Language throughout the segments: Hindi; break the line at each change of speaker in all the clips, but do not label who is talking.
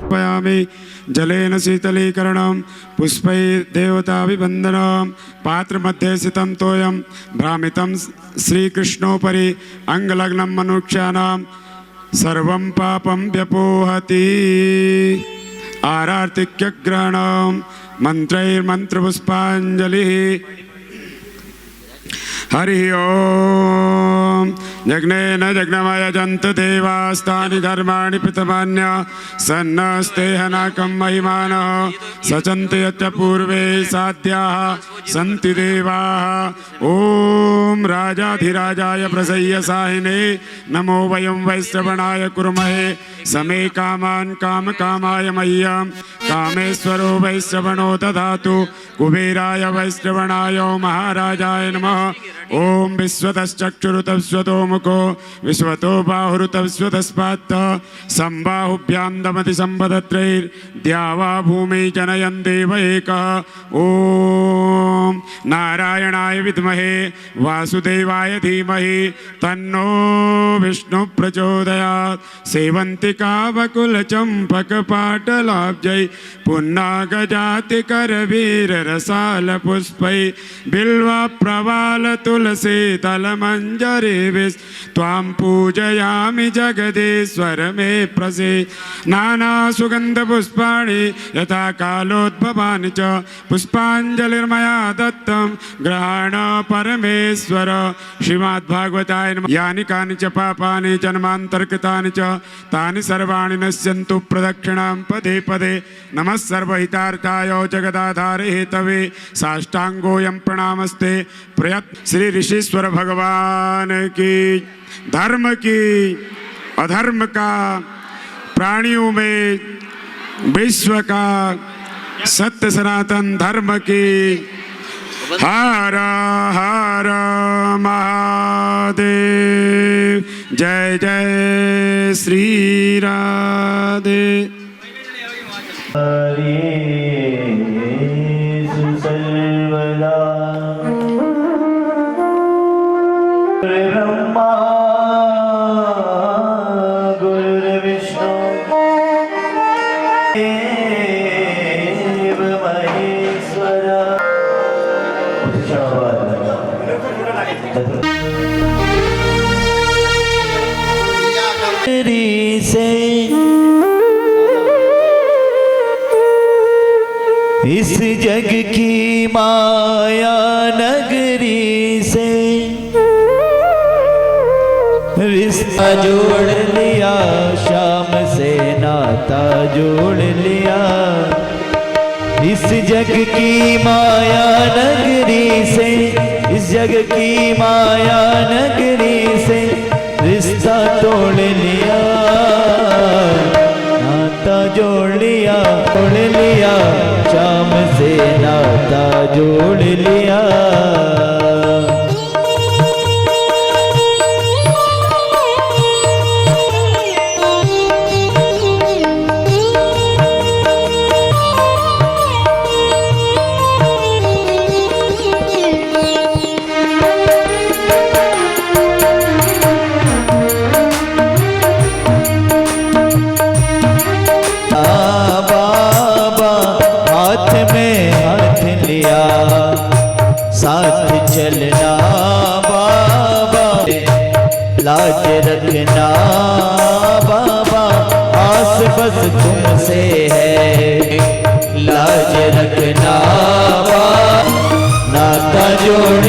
समर्पयामि। जलेन शीतलीकरणं पुष्पैर्देवताभिवन्दनं पात्रमध्ये स्थितं तोयं भ्रामितं श्रीकृष्णोपरि अङ्गलग्नं मनुष्याणां सर्वं पापं व्यपोहति। आरार्तिक्यग्रहणं मन्त्रैर्मन्त्रपुष्पाञ्जलिः। हरि ओम। यज्ञेन यज्ञमयजन्त देवास्तानि धर्माणि प्रथमान्य सन्नस्तेहनाकं महिमानः सचन्ते यच्च पूर्वे साध्याः सन्ति देवाः। ओम राजाधिराजाय प्रसह्य साहिने नमो वयं वैश्रवणाय कुर्महे समे कामान् कामकामाय मह्यं कामेश्वरो वैश्रवणो दधातु कुबेराय वैश्रवणाय महाराजाय नमः। ओम विश्वतश्चक्षुरुतस्वतो मुखो विश्वतो बाहुरुतस्वतस्पात् संबाहुभ्यां दमति संवदत्रैर्द्यावा भूमि जनयन् देव एकः। ओम नारायणाय विद्महे वासुदेवाय धीमहि तन्नो विष्णु प्रचोदयात्। सेवन्तिका वकुलचम्पकपाटलाब्जै पुन्नागजातिकरवीररसालपुष्पै बिल्वा प्रवाल तुलसी तलमञ्जरी त्वां पूजयामि जगदीश्वर मे प्रसीद। नाना सुगन्धपुष्पाणि यथा कालोद्भवानि च पुष्पाञ्जलिर्मया दत्तं ग्रहाण परमेश्वर। श्रीमद्भागवताय नमः। यानि कानि च पापानि जन्मान्तर्कृतानि च तानि सर्वाणि नश्यन्तु प्रदक्षिणां पदे पदे। नमः सर्वहितार्थाय जगदाधारे हेतवे साष्टांगोऽयं प्रणामस्ते। प्रयत्न श्री ऋषीश्वर भगवान की। धर्म की अधर्म का प्राणियों में विश्व का सत्य सनातन धर्म की। हर हर महादेव। जय जय श्री राधे।
ब्रह्मा गुरुर्विष्णु देव महेश्वर। से इस जग की माया नगरी से रिश्ता जोड़ लिया, शाम से नाता जोड़ लिया। इस जग की माया नगरी से, इस जग की माया नगरी से रिश्ता तोड़ लिया, नाता जोड़ लिया, तोड़ लिया। शाम से नाता जोड़ लिया। साथ चलना बाबा, लाज रखना बाबा, आस बस तुमसे है। लाज रखना बाबा, नाता जोड़।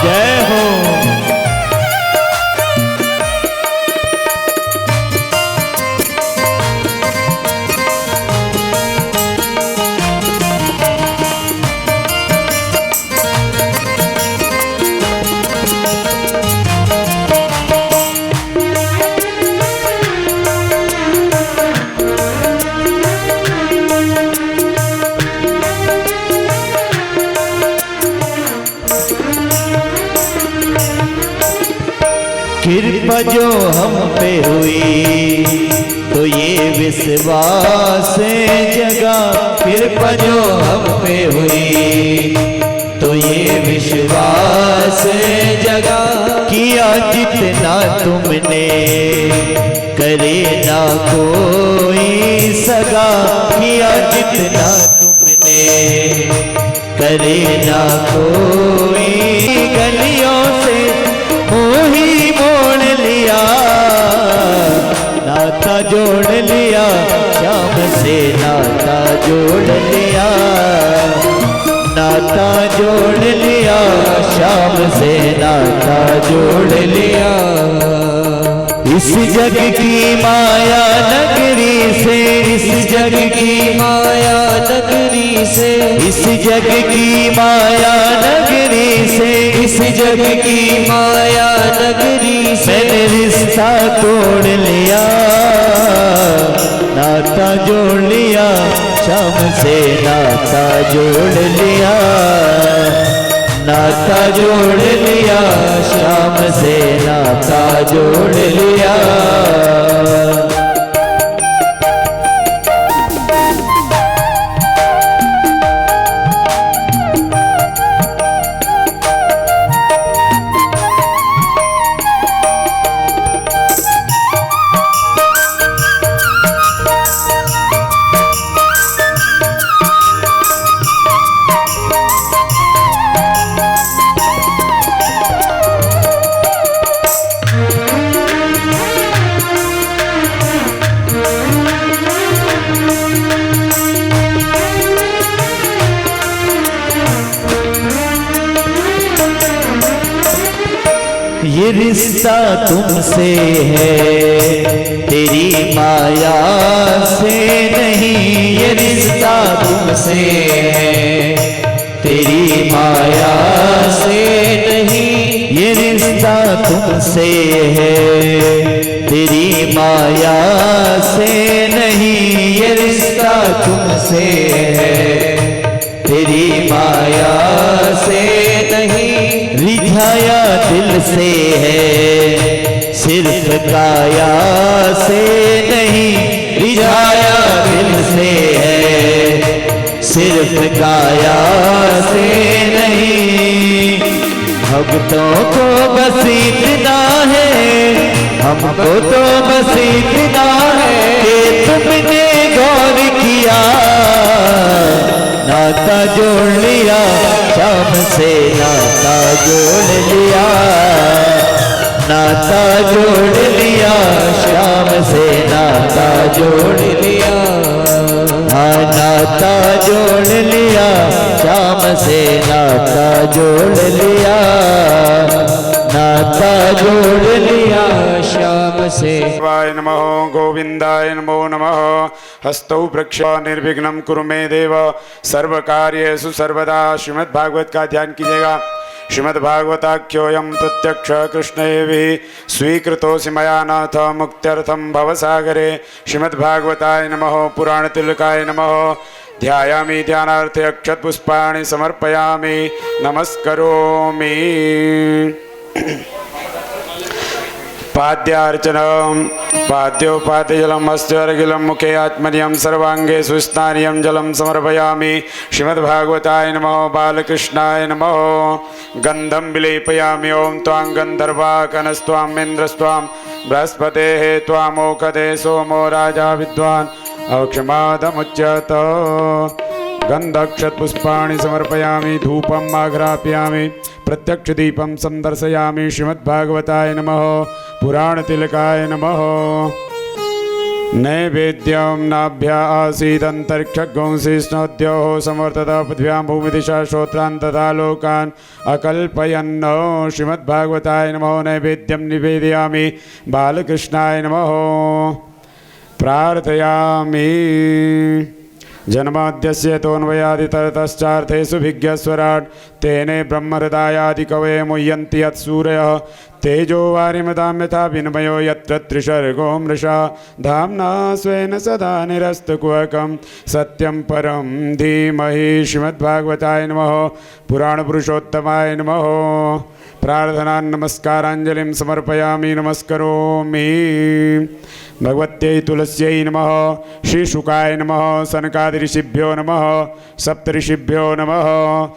जय हो। कृपा जो हम पे हुई तो ये विश्वास जगा। कृपा जो हम पे हुई तो ये विश्वास जगा कि किया जितना तुमने, करे ना कोई सगा। किया जितना तुमने, करे ना कोई। गलियों से मुँह ही मोड़ लिया, नाता जोड़ लिया श्याम से, नाता जोड़ लिया, नाता जोड़ लिया श्याम से, नाता जोड़ लिया। इस जग की माया नगरी से, इस जग की माया नगरी से, इस जग की माया नगरी से, इस जग की माया नगरी से मैंने रिश्ता तोड़ लिया, नाता जोड़ लिया श्याम से, नाता जोड़ लिया, नाता जोड़ लिया श्याम से, नाता जोड़ लिया। ये रिश्ता तुमसे है तेरी माया से नहीं, ये रिश्ता तुमसे है तेरी माया से नहीं, ये रिश्ता तुमसे है तेरी माया से नहीं, ये रिश्ता तुमसे है तेरी माया से नहीं। रिझाया दिल से है सिर्फ काया से नहीं, रिझाया दिल से है सिर्फ काया से नहीं। भक्तों को बस इतना है, हमको तो बस इतना है कि तुमने गौर किया, नाता जोड़ लिया श्याम से, नाता जोड़ लिया, नाता जोड़ लिया श्याम से, नाता जोड़ लिया, हाँ नाता जोड़ लिया श्याम से, नाता जोड़ लिया, नाता जोड़ लिया श्याम से।
शिवाय नमः, गोविंदाय नमो नमः। हस्तौ वृक्ष निर्विघ्नं कुरु मे देव, सर्वकार्येषु सर्वदा। श्रीमद्भागवत का ध्यान कीजिएगा। श्रीमद्भागवताख्योऽयं प्रत्यक्ष कृष्णैः स्वीकृतोऽसि मया नाथ मुक्त्यर्थं भवसागरे। श्रीमद्भागवताय नमः, पुराणतिलकाय नमः। ध्यायामि ध्यानार्थे अक्षतपुष्पाणि समर्पयामि, नमस्करोमि। पाद्यार्चनम पाद्योपाद्यजलम अस्त्यर्घिलं मुखे आत्मनियं सर्वांगे सुस्नानियं जलं समर्पयामि। श्रीमद्भागवताय नमः, बालकृष्णाय नमः। गंधं विलेपयामि। ओं त्वां गंधर्वाकनस्त्वां इन्द्रस्त्वां बृहस्पतेः त्वामोखदे सोमो राजा विद्वान् अक्षमादमुच्यत। गंधक्षतपुष्पाणि समर्पयामि, धूपम् आघ्रापयामि, प्रत्यक्ष दीपं संदर्शयामि। श्रीमद्भागवताय नमः, पुराणतिलकाय नमः। नैवेद्यं नाभ्या आसीदन्तरिक्षगोंसिष्णोद्योः समवर्तत पृथिव्यां भूमिदिशा श्रोत्रान् तथा लोकान् अकल्पयन्। श्रीमद्भागवताय नमः। नैवेद्यं निवेदयामि, बालकृष्णाय नमः। प्रार्थयामि। जन्माद्यस्य तोऽन्वयादितरतश्चार्थेषु विज्ञस्वराट् तेने ब्रह्महृदायादिकवये मुह्यन्ति यत्सूरयः। तेजो वारिमदां यथा विनिमयो यत्र त्रिसर्गो मृषा धाम्ना स्वेन सदा निरस्तकुहकं सत्यं परं धीमहि। श्रीमद्भागवताय नमः, पुराणपुरुषोत्तमाय नमः। प्रार्थना नमस्काराञ्जलिं समर्पयामि, नमस्करोमि। भगवत्यै तुलस्यै नमः। श्रीशुकाय नमः। सनकादिऋषिभ्यो नमः। सप्तऋषिभ्यो नमः।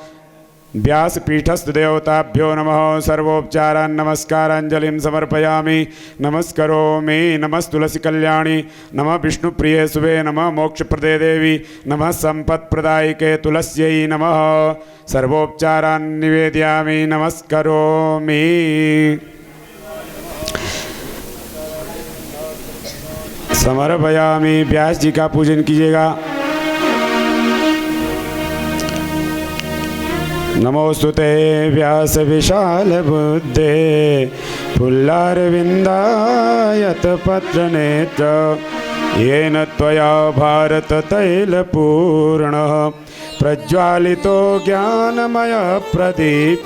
व्यासपीठस्तु देवताभ्यो नमः सर्वोपचारान् नमस्काराञ्जलिं समर्पयामि नमस्करोमि नमस्तुलसी कल्याणी नमः विष्णुप्रिये शुभे नमः मोक्षप्रदे देवी नमः सम्पत्प्रदायिके तुलस्यै नमः सर्वोपचारान् निवेदयामि नमस्करोमि। समर्पयामि। व्यास जी का पूजन कीजिएगा। नमोस्तुते व्यास विशाल बुद्धे फुल्लारविन्दायत पत्र नेत्र येन त्वया भारत तैलपूर्णः प्रज्वालितो ज्ञानमय प्रदीप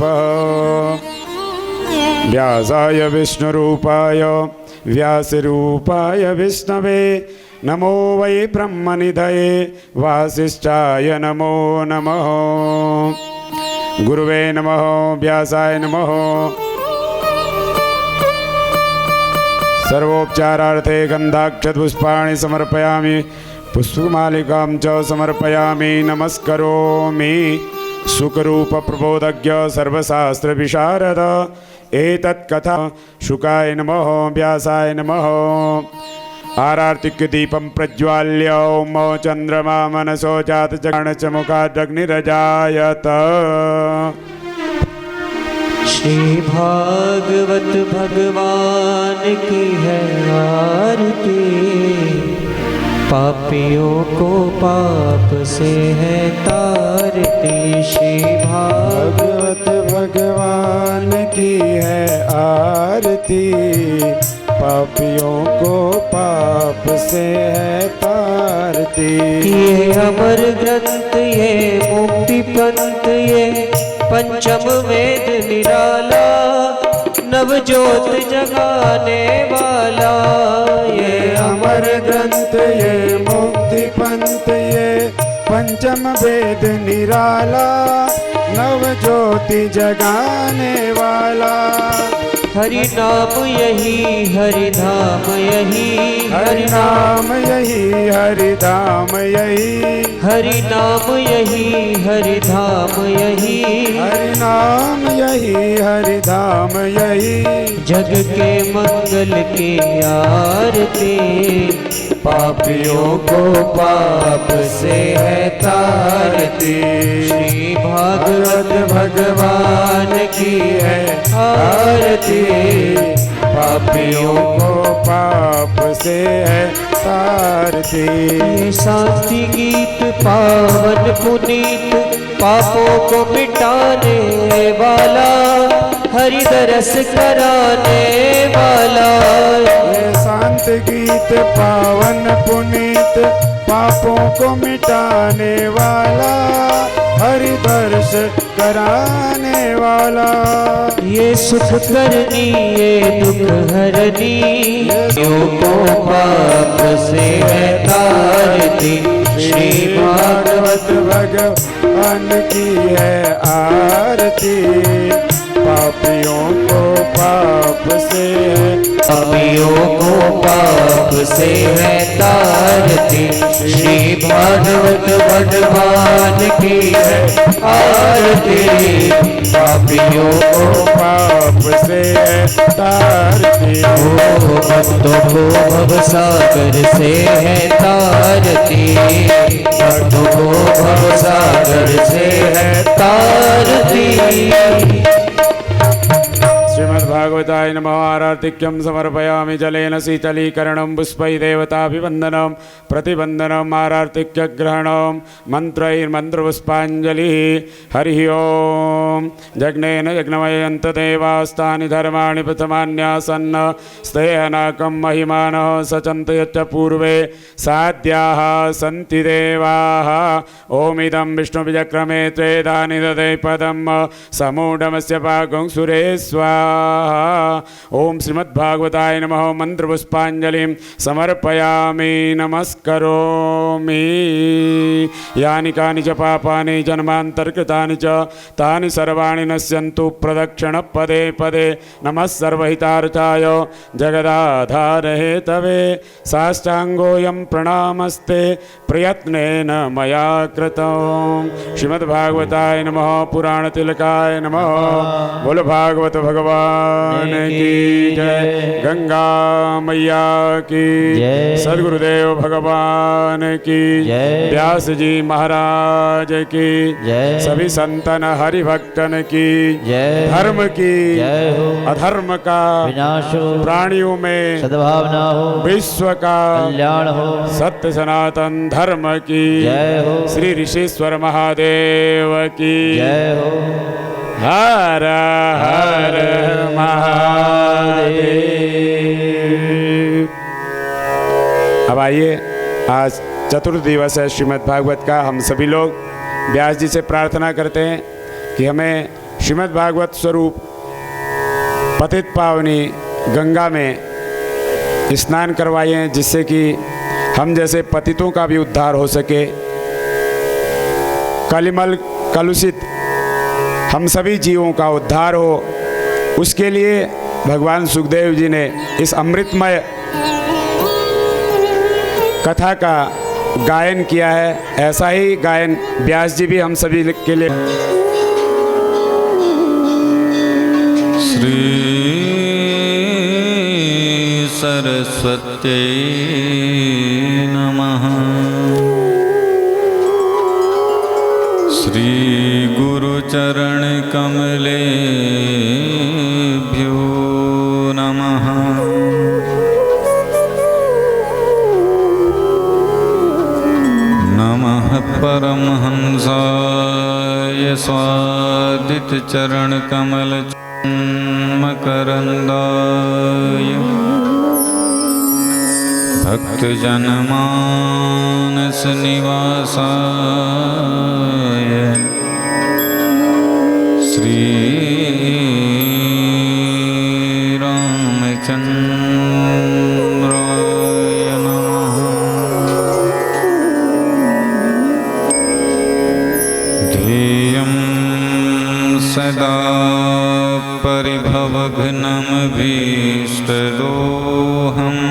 व्यासाय विष्णुरूपाय व्यासरूपाय विष्णवे नमो वै ब्रह्मनिधये वासिष्ठाय नमो नमः। गुरुवे नमः व्यासाय नमः। सर्वोपचारार्थे गन्धाक्षतपुष्पाणि समर्पयामि पुष्पमालिकां च समर्पयामि नमस्करोमि। सुखरूपप्रबोधज्ञ सर्वशास्त्रविशारद एतत्कथा शुकाय नमः व्यासाय नमः। आरार्तिक्यदीपं प्रज्वाल्य ॐ चन्द्रमा मनसो जातचक्षुमुखादग्निरजायत।
श्री भागवत भगवान की है आरती पापियों को पाप से है तारती। श्री
भागवत भगवान की है आरती पापियों को पाप से है तारती।
ये अमर ग्रंथ ये मुक्ति पंथ ये पंचम वेद निराला नवज्योत जगाने वाला।
ये अमर ग्रंथ ये मुक्ति पंथ ये पंचम वेद निराला नवज्योति जगाने वाला।
हरि नाम यही हरि धाम यही
हरि नाम यही हरि धाम यही
हरि नाम यही हरि धाम यही
हरि नाम यही हरि धाम यही।
जग के मंगल की आरती पापियों को पाप से है तारती। श्री भागवत भगवान की है आरती पापियों को पाप से है तारती। शांति गीत पावन पुनीत पापों को मिटाने वाला हरि दरस कराने वाला।
ये शांत गीत पावन पुनीत पापों को मिटाने वाला हरि दर्श कराने वाला।
ये सुख करनी ये दुख हरनी यो को पाप से है तारती।
श्री भागवत भगवान की है आरती पापियों को पाप से है
पापियों को पाप से है तारती। श्री भागवत भगवान की है आरती
पापियों को पाप से है तारती।
भक्तों को भवसागर से है तारती भक्तों को भवसागर से है तारती।
श्रीमद्भागवताय नमः। आरार्तिक्यं समर्पयामि जलेन शीतलीकरणं पुष्पै देवताभिवन्दनं प्रतिवन्दनम् आरार्तिक्यग्रहणं मन्त्रैर्मन्त्रपुष्पाञ्जलिः। हरिः ओं। जग्नेन यज्ञमयन्त देवास्तानि धर्माणि प्रथमान्यासन्न स्तेहनाकं महिमानः सचन्त यच्च पूर्वे साध्याः सन्ति देवाः। ओमिदं विष्णुविचक्रमे त्वेधानि ददे पदं समूढमस्य पागुं सुरेश्वा ओम श्रीमद्भागवताय नमः मंत्रपुष्पांजलिं समर्पयामि नमस्करोमि। यानि कानि च पापानि जन्मान्तर्कृतानि च तानि सर्वाणि नश्यन्तु प्रदक्षिण पदे पदे। नमः सर्वहितार्थाय जगदाधार हेतवे साष्टांगोऽयं प्रणामस्ते प्रयत्नेन मया कृतं। श्रीमद्भागवताय नमः पुराण तिलकाय नमः। बोलो भागवत भगवान की जय। गंगा मैया की
जय।
सद्गुरुदेव भगवान की
जय।
व्यास जी महाराज की
जय।
सभी संतन हरिभक्तन की
जय।
धर्म की
जय हो।
अधर्म का
विनाश हो।
प्राणियों में
सद्भावना हो।
विश्व का
कल्याण हो।
सत्य सनातन धर्म की
जय हो।
श्री ऋषिश्वर महादेव की
जय हो।
हर हर महादेव। अब आइए, आज चतुर्थ दिवस है श्रीमद् भागवत का। हम सभी लोग व्यास जी से प्रार्थना करते हैं कि हमें श्रीमद् भागवत स्वरूप पतित पावनी गंगा में स्नान करवाइए, जिससे कि हम जैसे पतितों का भी उद्धार हो सके। कलिमल कलुषित हम सभी जीवों का उद्धार हो, उसके लिए भगवान सुखदेव जी ने इस अमृतमय कथा का गायन किया है। ऐसा ही गायन व्यास जी भी हम सभी के लिए।
श्री सरस्वती नमः। श्री गुरुचरण कमलेभ्यो नमः। नमः परमहंसाय स्वादितचरण कमल मकरंदाय भक्तजनमानस निवासाय श्री रामचंद्राय नमः। ध्येयं सदा परिभवघ्नमभीष्टदोहम्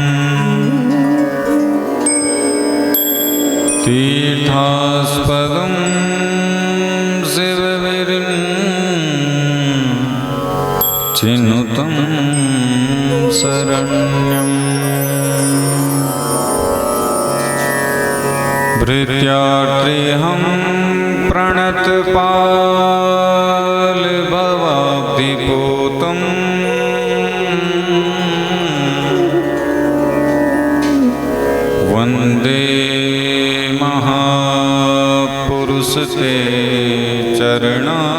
तीर्थास्पदं चिनुतं शरण्यम्। भृत्यार्त्रेऽहं प्रणतपाल भवाब्धिपूतम् वन्दे महापुरुषते चरणारविन्दम्।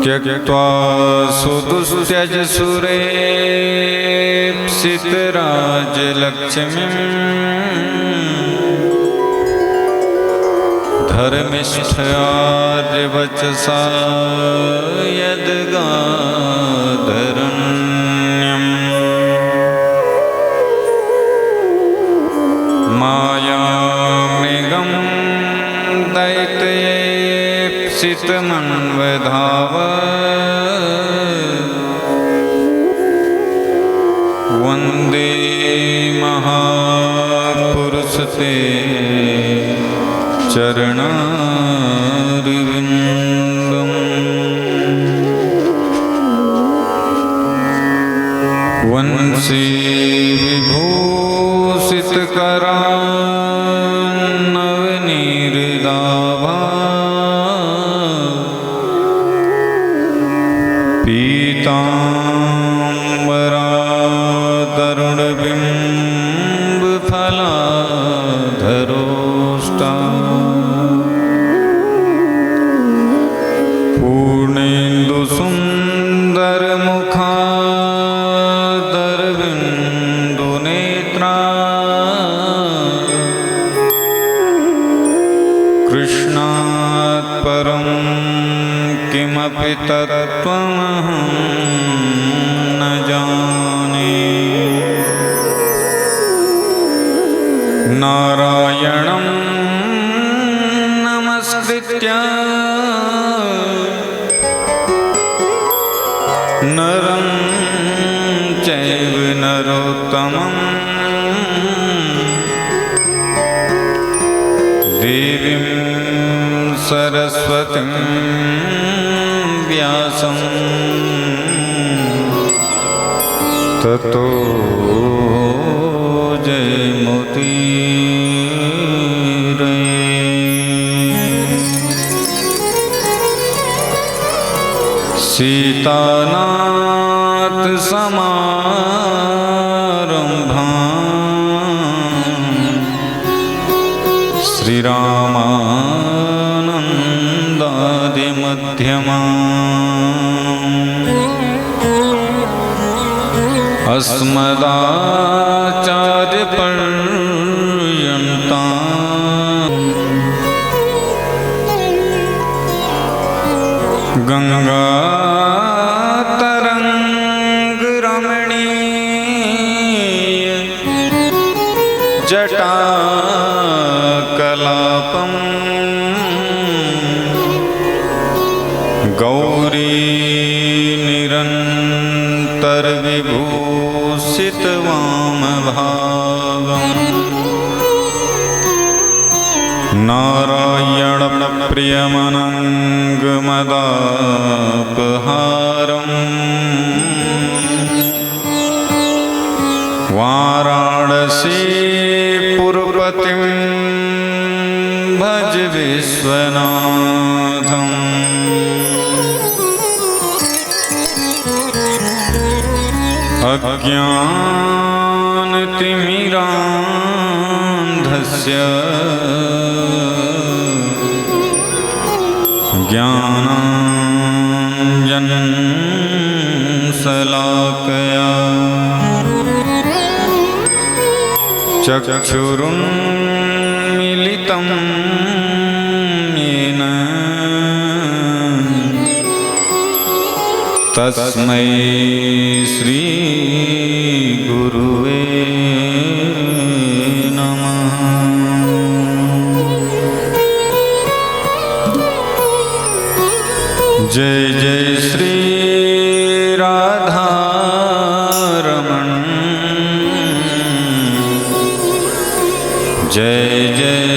त्यक्त्वा सुदुस्त्यज सुरेप्सितराजलक्ष्मीम् धर्मिष्ठयार्यवचसा यद्गाधरण्यम्। मायामृगं दैत्येप्सितमन्वधावत् वन्दे महापुरुषते चरणारविन्दम्। वंशी विभूषितकरान्नवनीरदाभा पीताम्बरा तरुणबिम्बफलाधरोष्टा पूर्णेन्दुसुन्दरमुखादरविन्दुनेत्रा कृष्णात् परं किमपि तत्त्वमहं न जाने। नारायणं नमस्कृत्य नरं चैव नरोत्तमं देवीं सरस्वतीं व्यासं ततो जयमुदीरये। सीतानाथ समारम्भां श्रीरामानन्दादिमध्यमाम् अस्मदाचार्यपर्यन्तां गङ्गातरङ्गरमणीय जटाकलापं गौरीनिरन्तरविभूषितवामभागम् नारायणप्रियमनङ्गमदापहारम् वाराणसीपुरपतिं भज विश्वनाथम्। अज्ञानतिमिरान्धस्य ज्ञानाञ्जनशलाकया चक्षुरुन्मीलितं येन तस्मै श्रीगुरुवे नमः। जय जय श्री राधारमण, जय जय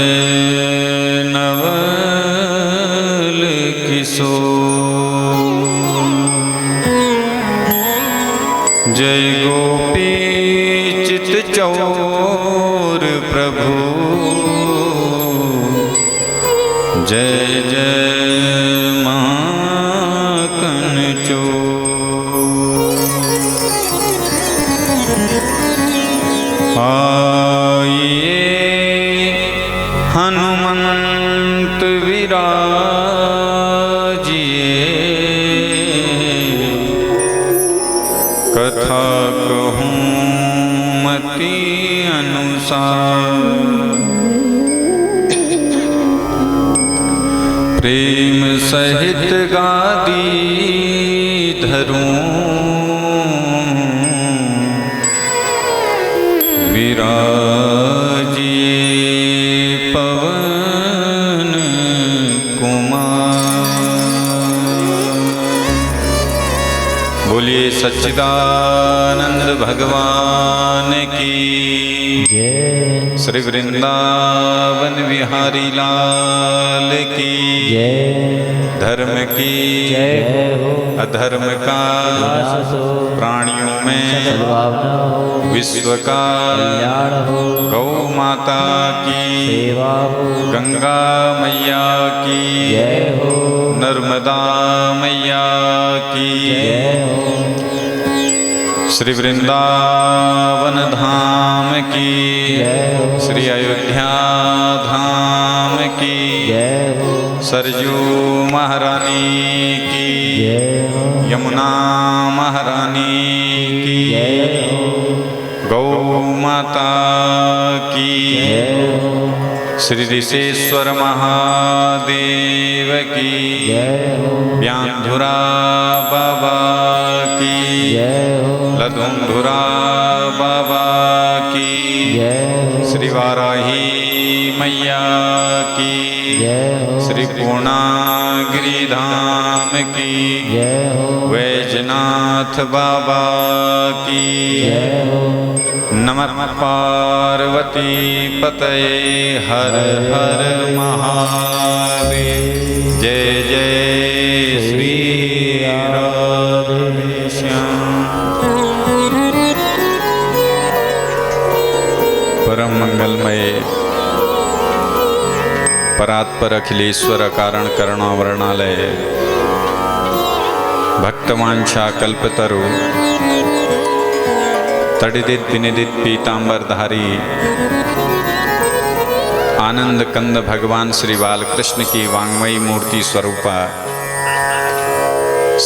नवल किशोर, जय गोपी चित चौर प्रभु, जय जय माखन चोर। आइए हनुमंत विराजिए, कथा कहूँ मति अनुसार, प्रेम सहित गादी धरूं, विराजिए पवन कुमार। बोलिए सच्चिदानंद भगवान की
जय,
श्री वृंदावन बिहारी लाल की
जय,
धर्म की
जय हो,
अधर्म का
विनाश हो,
प्राणियों में
सद्भावना हो,
विश्व का
कल्याण हो,
गौ माता की
सेवा हो,
गंगा मैया की
जय हो,
नर्मदा मैया की
जय हो,
श्री वृंदावन धाम की
जय हो,
श्री अयोध्या धाम की
जय हो,
सरयू महारानी की
जय हो,
यमुना महारानी की
जय हो,
गौ माता की
जय हो,
श्री ऋषेश्वर महादेव की व्याधुरा बाबा की लधुंधुरा बाबा की श्री वाराही मैया की श्री पूर्णागिरि धाम की वैजनाथ बाबा की नमः पार्वती पतये हर हर महादेव। जय जय श्री राधेश्याम। परम मंगलमय परात्पर अखिलेश्वर कारण करुणावर्णालय भक्तवांछा कल्पतरु तडिदित विनिदित पीतांबरधारी आनंद कंद भगवान श्री बालकृष्ण की वांग्मयी मूर्ति स्वरूपा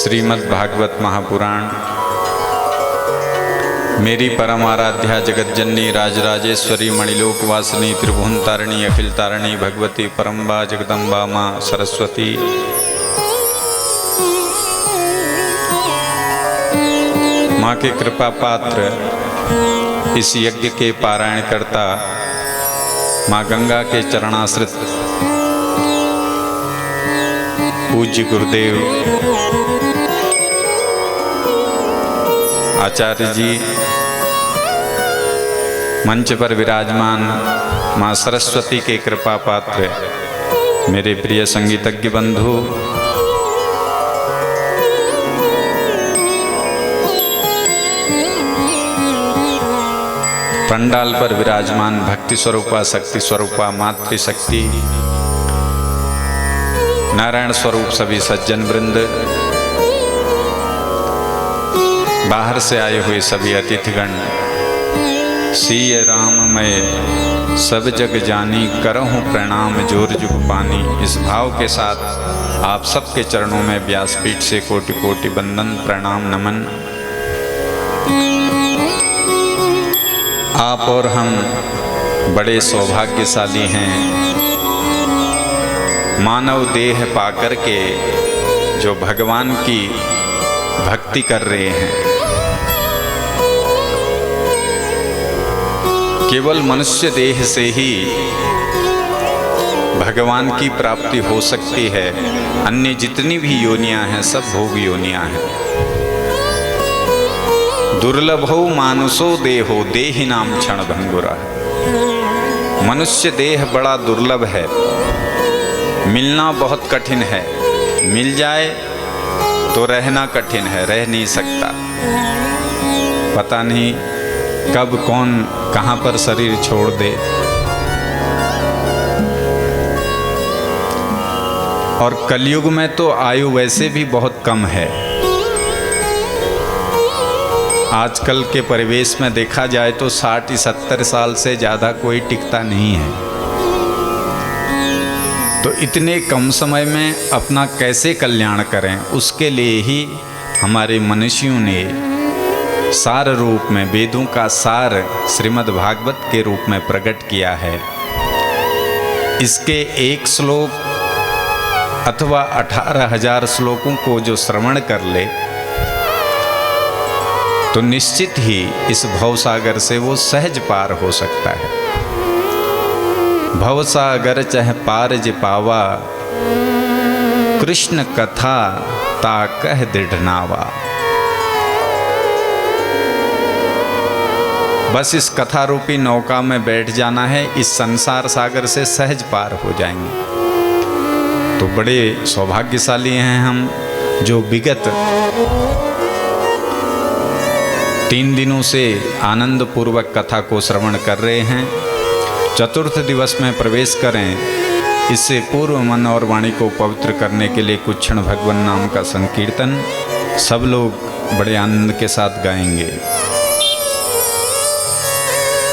श्रीमद् भागवत महापुराण मेरी परम आराध्या जगज्जननी राजराजेश्वरी मणिलोक वासिनी त्रिभुवन तारिणी अखिल तारिणी भगवती परम्बा जगदम्बा माँ सरस्वती माँ के कृपा पात्र इस यज्ञ के पारायण करता माँ गंगा के चरणाश्रित पूज्य गुरुदेव आचार्य जी, मंच पर विराजमान माँ सरस्वती के कृपा पात्र मेरे प्रिय संगीतज्ञ बंधु, पंडाल पर विराजमान भक्ति स्वरूपा शक्ति स्वरूपा मातृशक्ति नारायण स्वरूप सभी सज्जन वृंद, बाहर से आए हुए सभी अतिथिगण, सीय राम मैं सब जग जानी करहूँ प्रणाम जोर जुग पानी। इस भाव के साथ आप सबके चरणों में व्यासपीठ से कोटि कोटि वंदन प्रणाम नमन। आप और हम बड़े सौभाग्यशाली हैं, मानव देह पाकर के जो भगवान की भक्ति कर रहे हैं। केवल मनुष्य देह से ही भगवान की प्राप्ति हो सकती है, अन्य जितनी भी योनियां हैं सब भोग योनियां हैं। दुर्लभो मानुषो देहो देहि नाम क्षण भंगुरा। मनुष्य देह बड़ा दुर्लभ है, मिलना बहुत कठिन है, मिल जाए तो रहना कठिन है, रह नहीं सकता। पता नहीं कब कौन कहाँ पर शरीर छोड़ दे। और कलयुग में तो आयु वैसे भी बहुत कम है। आजकल के परिवेश में देखा जाए तो 60-70 साल से ज़्यादा कोई टिकता नहीं है। तो इतने कम समय में अपना कैसे कल्याण करें, उसके लिए ही हमारे मनुष्यों ने सार रूप में वेदों का सार श्रीमद् भागवत के रूप में प्रकट किया है। इसके एक श्लोक अथवा 18,000 श्लोकों को जो श्रवण कर ले तो निश्चित ही इस भवसागर से वो सहज पार हो सकता है। भवसागर चाहे पार जे पावा, कृष्ण कथा ता कह दृढ़नावा। बस इस कथा रूपी नौका में बैठ जाना है, इस संसार सागर से सहज पार हो जाएंगे। तो बड़े सौभाग्यशाली हैं हम जो विगत 3 दिनों से आनंद पूर्वक कथा को श्रवण कर रहे हैं। चतुर्थ दिवस में प्रवेश करें, इससे पूर्व मन और वाणी को पवित्र करने के लिए कुछ क्षण भगवान नाम का संकीर्तन सब लोग बड़े आनंद के साथ गाएंगे।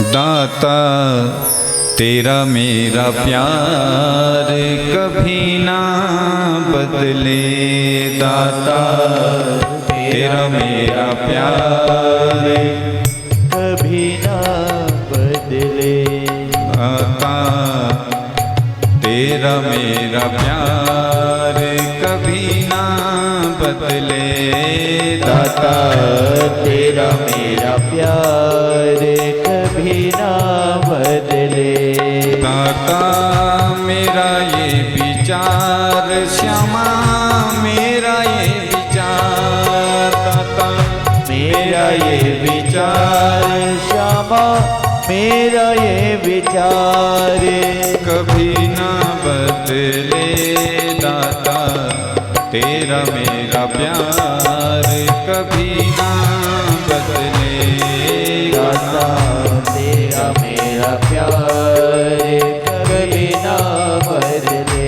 दाता तेरा मेरा प्यार कभी ना बदले, दाता तेरा मेरा प्यार कभी ना बदले, दाता तेरा मेरा प्यार कभी ना बदले
दाता तेरा मेरा प्यार कभी ना बदले।
दाता मेरा ये विचार श्यामा मेरा ये विचार दाता
मेरा ये विचार श्यामा मेरा ये विचार
कभी ना बदले दाता तेरा मेरा प्यार कभी ना बदले
दाता तेरा मेरा प्यार कभी ना बदले।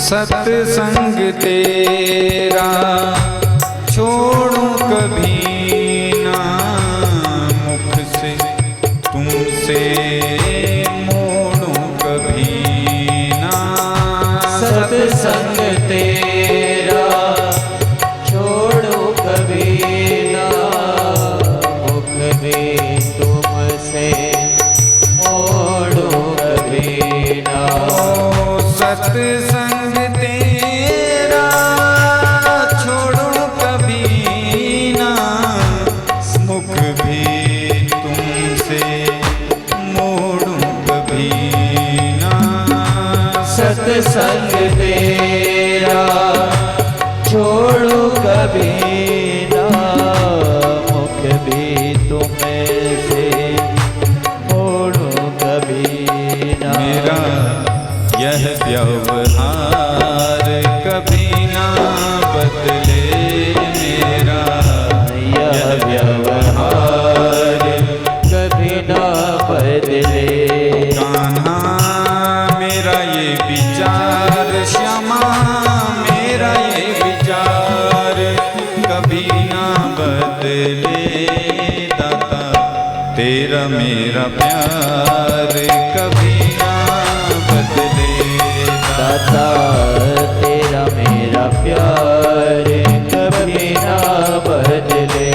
सत्संग तेरा छोड़ूं कभी ना मुख से तुमसे मोड़ूं कभी ना।
सत्संग तेरा छोड़ो कभी ना मुख भी तुमसे मोड़ो कभी ना।
सत्संग तेरा छोड़ो कभी ना मुख भी तुमसे मोड़ूं कभी ना।
सत्संग तेरा छोड़ो कभी ना मुख भी तुमसे मोड़ो कभी ना।
मेरा यह व्यवहार कभी ना बदले मेरा
यह व्यवहार कभी ना बदले।
कान्हा मेरा ये विचार श्यामा मेरा ये विचार कभी ना बदले दाता तेरा मेरा प्यार कभी ना बदले
दाता तेरा मेरा प्यार कभी ना बदले।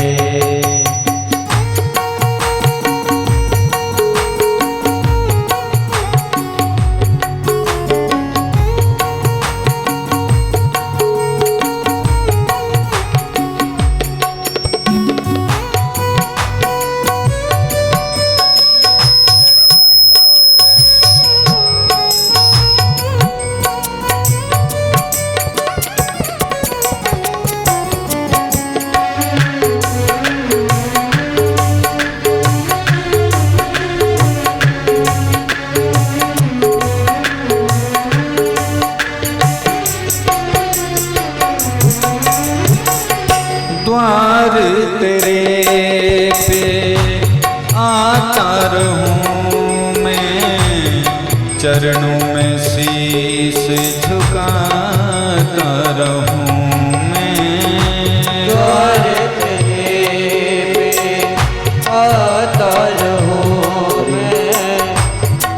द्वार तेरे पे आता रहूं मैं चरणों में शीश झुकाता रहूं मैं।
द्वार तेरे पे आता रहूं मैं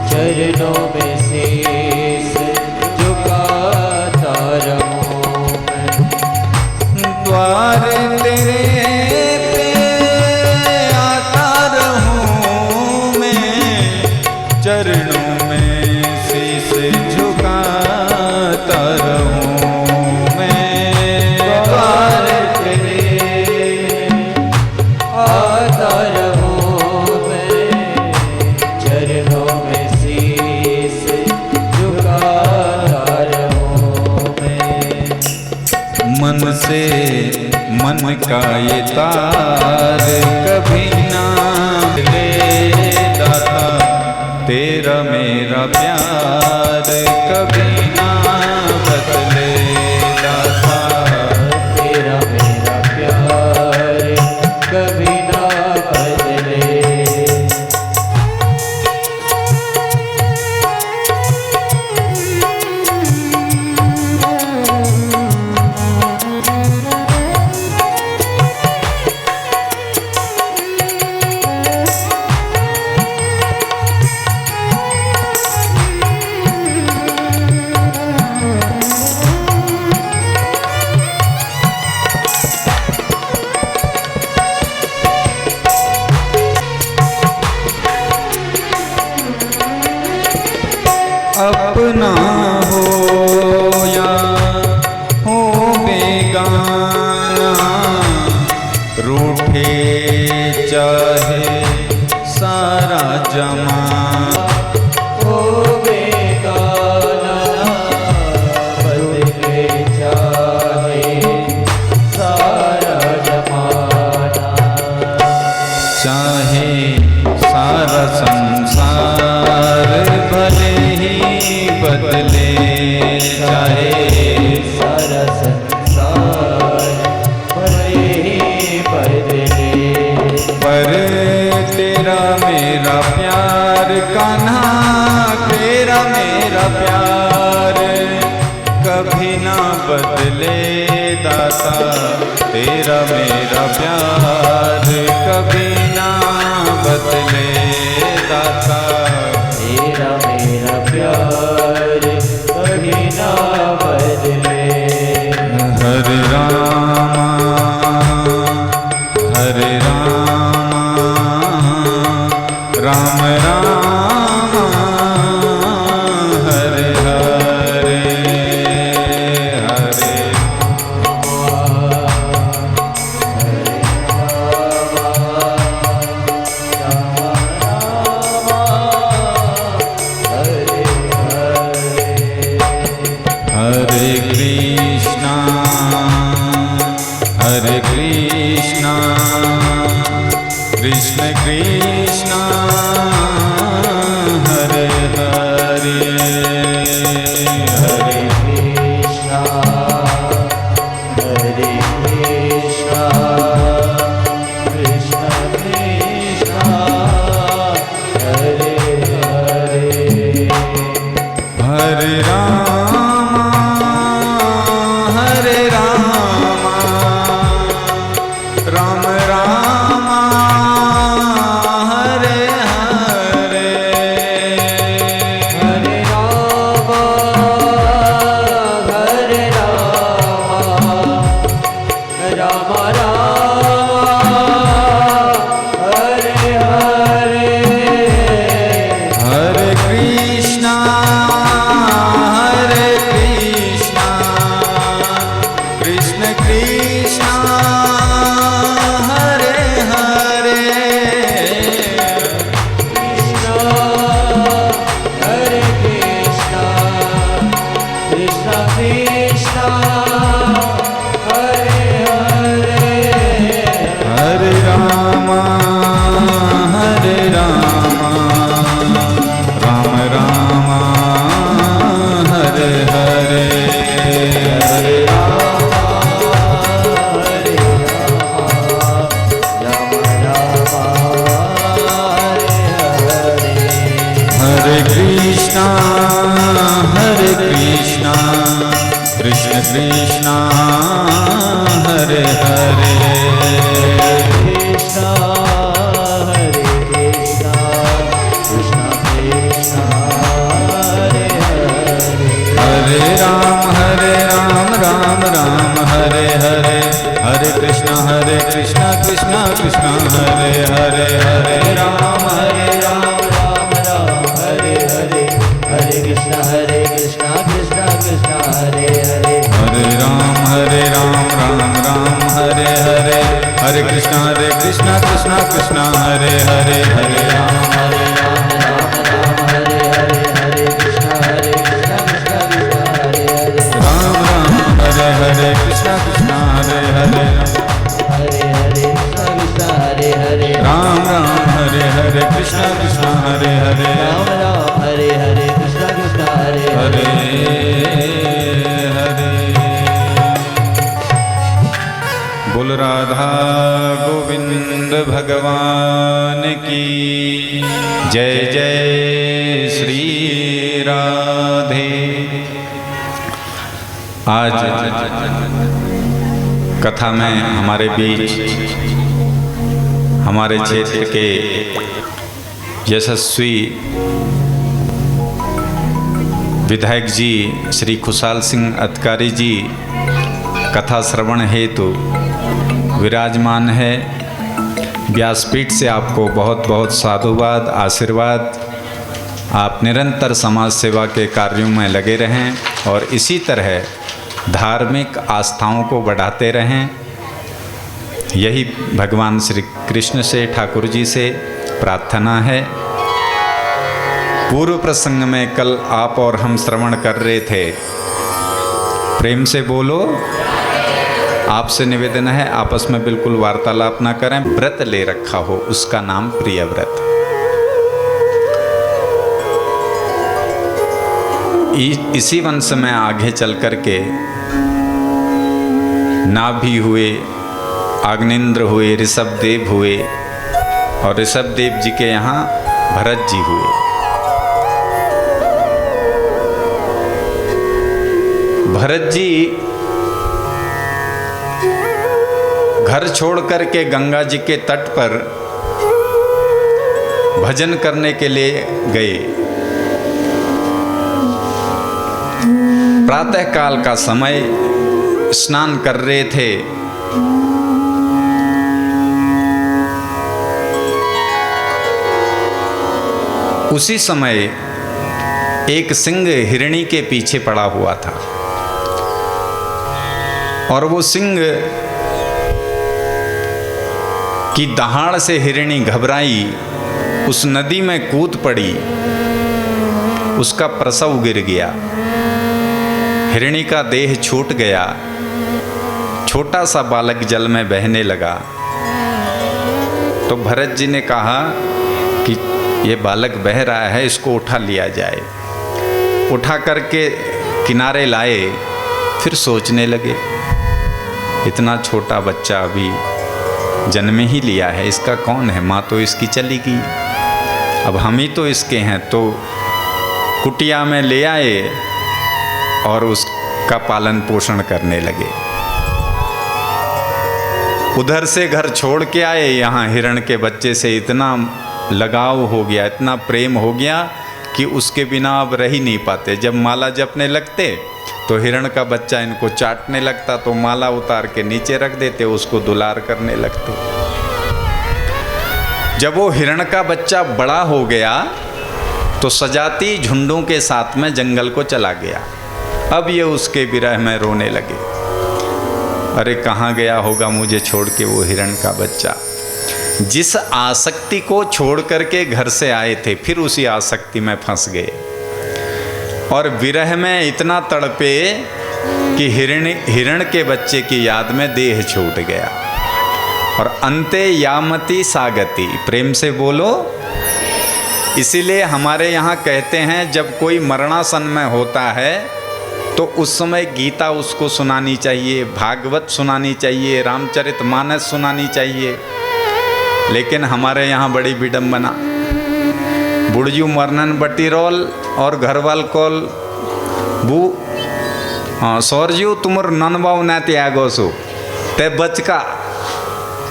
चरणों में शीश झुकाता रहूं मैं।
द्वार तेरे पे आता रहूं मैं चरणों में शीश झुकाता रहूं मैं।
द्वार तेरे आता रहूं मैं चरणों में शीश झुकाता रहूं मैं।
मन से मन का ये तार कभी ना ले दाता तेरा मेरा प्यार कभी ना चाहे
सारा संसार भले ही बदले।
पर तेरा मेरा प्यार कान्हा, तेरा मेरा प्यार कभी ना बदले दाता, तेरा मेरा प्यार कभी ना बदले दाता।
तेरा मेरा प्यार कभी ना बदले।
हरे रामा हरे रामा राम रामा हरे हरे हरे। हरे कृष्णा कृष्ण कृष्णा हरे हरे हरे
कृष्णा कृष्ण कृष्ण हरे हरे।
हरे रामा राम रामा हरे हरे।
हरे राम राम राम हरे हरे।
हरे कृष्णा कृष्ण कृष्णा हरे हरे।
कृष्ण हरे कृष्ण कृष्ण कृष्ण हरे हरे।
हरे रामा राम रामा हरे हरे।
हरे राम हरे राम हरे हरे।
हरे कृष्णा कृष्ण कृष्णा हरे हरे।
कृष्ण हरे कृष्ण कृष्ण कृष्ण हरे हरे।
हरे राम राम राम हरे हरे। हरे कृष्णा कृष्ण कृष्ण हरे हरे। हरे राम
राम राम हरे हरे। हरे कृष्ण कृष्ण कृष्ण हरे हरे।
हरे राम राम हरे हरे। हरे कृष्णा कृष्ण कृष्ण हरे हरे। हरे राम
राम हरे हरे। हरे कृष्ण कृष्ण कृष्ण हरे हरे।
राम हरे कृष्ण हरे हरे।
हरे हरे कृष्ण हरे हरे।
राम हरे कृष्ण हरे हरे।
राम हरे हरे कृष्ण कृष्ण हरे
हरे हरे। बोल राधा गोविंद भगवान की जय जय श्री राधे। आज कथा में हमारे बीच हमारे क्षेत्र के यशस्वी विधायक जी श्री खुशहाल सिंह अधिकारी जी कथा श्रवण हेतु विराजमान है। व्यासपीठ से आपको बहुत बहुत साधुवाद आशीर्वाद। आप निरंतर समाज सेवा के कार्यों में लगे रहें और इसी तरह धार्मिक आस्थाओं को बढ़ाते रहें। यही भगवान श्री कृष्ण से ठाकुर जी से प्रार्थना है। पूर्व प्रसंग में कल आप और हम श्रवण कर रहे थे। प्रेम से बोलो। आपसे निवेदन है आपस में बिल्कुल वार्तालाप ना करें। व्रत ले रखा हो उसका नाम प्रिय व्रत। इसी वंश में आगे चल कर के नाभि हुए, अग्निंद्र हुए, ऋषभदेव हुए और ऋषभदेव जी के यहाँ भरत जी हुए। भरत जी घर छोड़ कर के गंगा जी के तट पर भजन करने के लिए गए। प्रातः काल का समय, स्नान कर रहे थे। उसी समय एक सिंह हिरणी के पीछे पड़ा हुआ था और वो सिंह की दहाड़ से हिरणी घबराई, उस नदी में कूद पड़ी, उसका प्रसव गिर गया, हिरणी का देह छूट गया, छोटा सा बालक जल में बहने लगा। तो भरत जी ने कहा कि ये बालक बह रहा है, इसको उठा लिया जाए। उठा करके किनारे लाए, फिर सोचने लगे इतना छोटा बच्चा अभी जन्म ही लिया है, इसका कौन है, माँ तो इसकी चली गई, अब हम ही तो इसके हैं। तो कुटिया में ले आए और उसका पालन पोषण करने लगे। उधर से घर छोड़ के आए, यहाँ हिरण के बच्चे से इतना लगाव हो गया, इतना प्रेम हो गया कि उसके बिना अब रह ही नहीं पाते। जब माला जपने लगते तो हिरण का बच्चा इनको चाटने लगता, तो माला उतार के नीचे रख देते, उसको दुलार करने लगते। जब वो हिरण का बच्चा बड़ा हो गया तो सजाती झुंडों के साथ में जंगल को चला गया। अब ये उसके विरह में रोने लगे, अरे कहाँ गया होगा मुझे छोड़ के वो हिरण का बच्चा। जिस आसक्ति को छोड़ करके घर से आए थे, फिर उसी आसक्ति में फंस गए और विरह में इतना तड़पे कि हिरण के बच्चे की याद में देह छूट गया। और अंते यामति सागति, प्रेम से बोलो। इसीलिए हमारे यहाँ कहते हैं जब कोई मरणासन में होता है तो उस समय गीता उसको सुनानी चाहिए, भागवत सुनानी चाहिए, रामचरितमानस सुनानी चाहिए। लेकिन हमारे यहाँ बड़ी विडम्बना, बुढ़जू मरनन बटी रोल और घरवाल कॉल बू सौरजू तुमर ननबाऊ ना त्यागो सो ते बचका,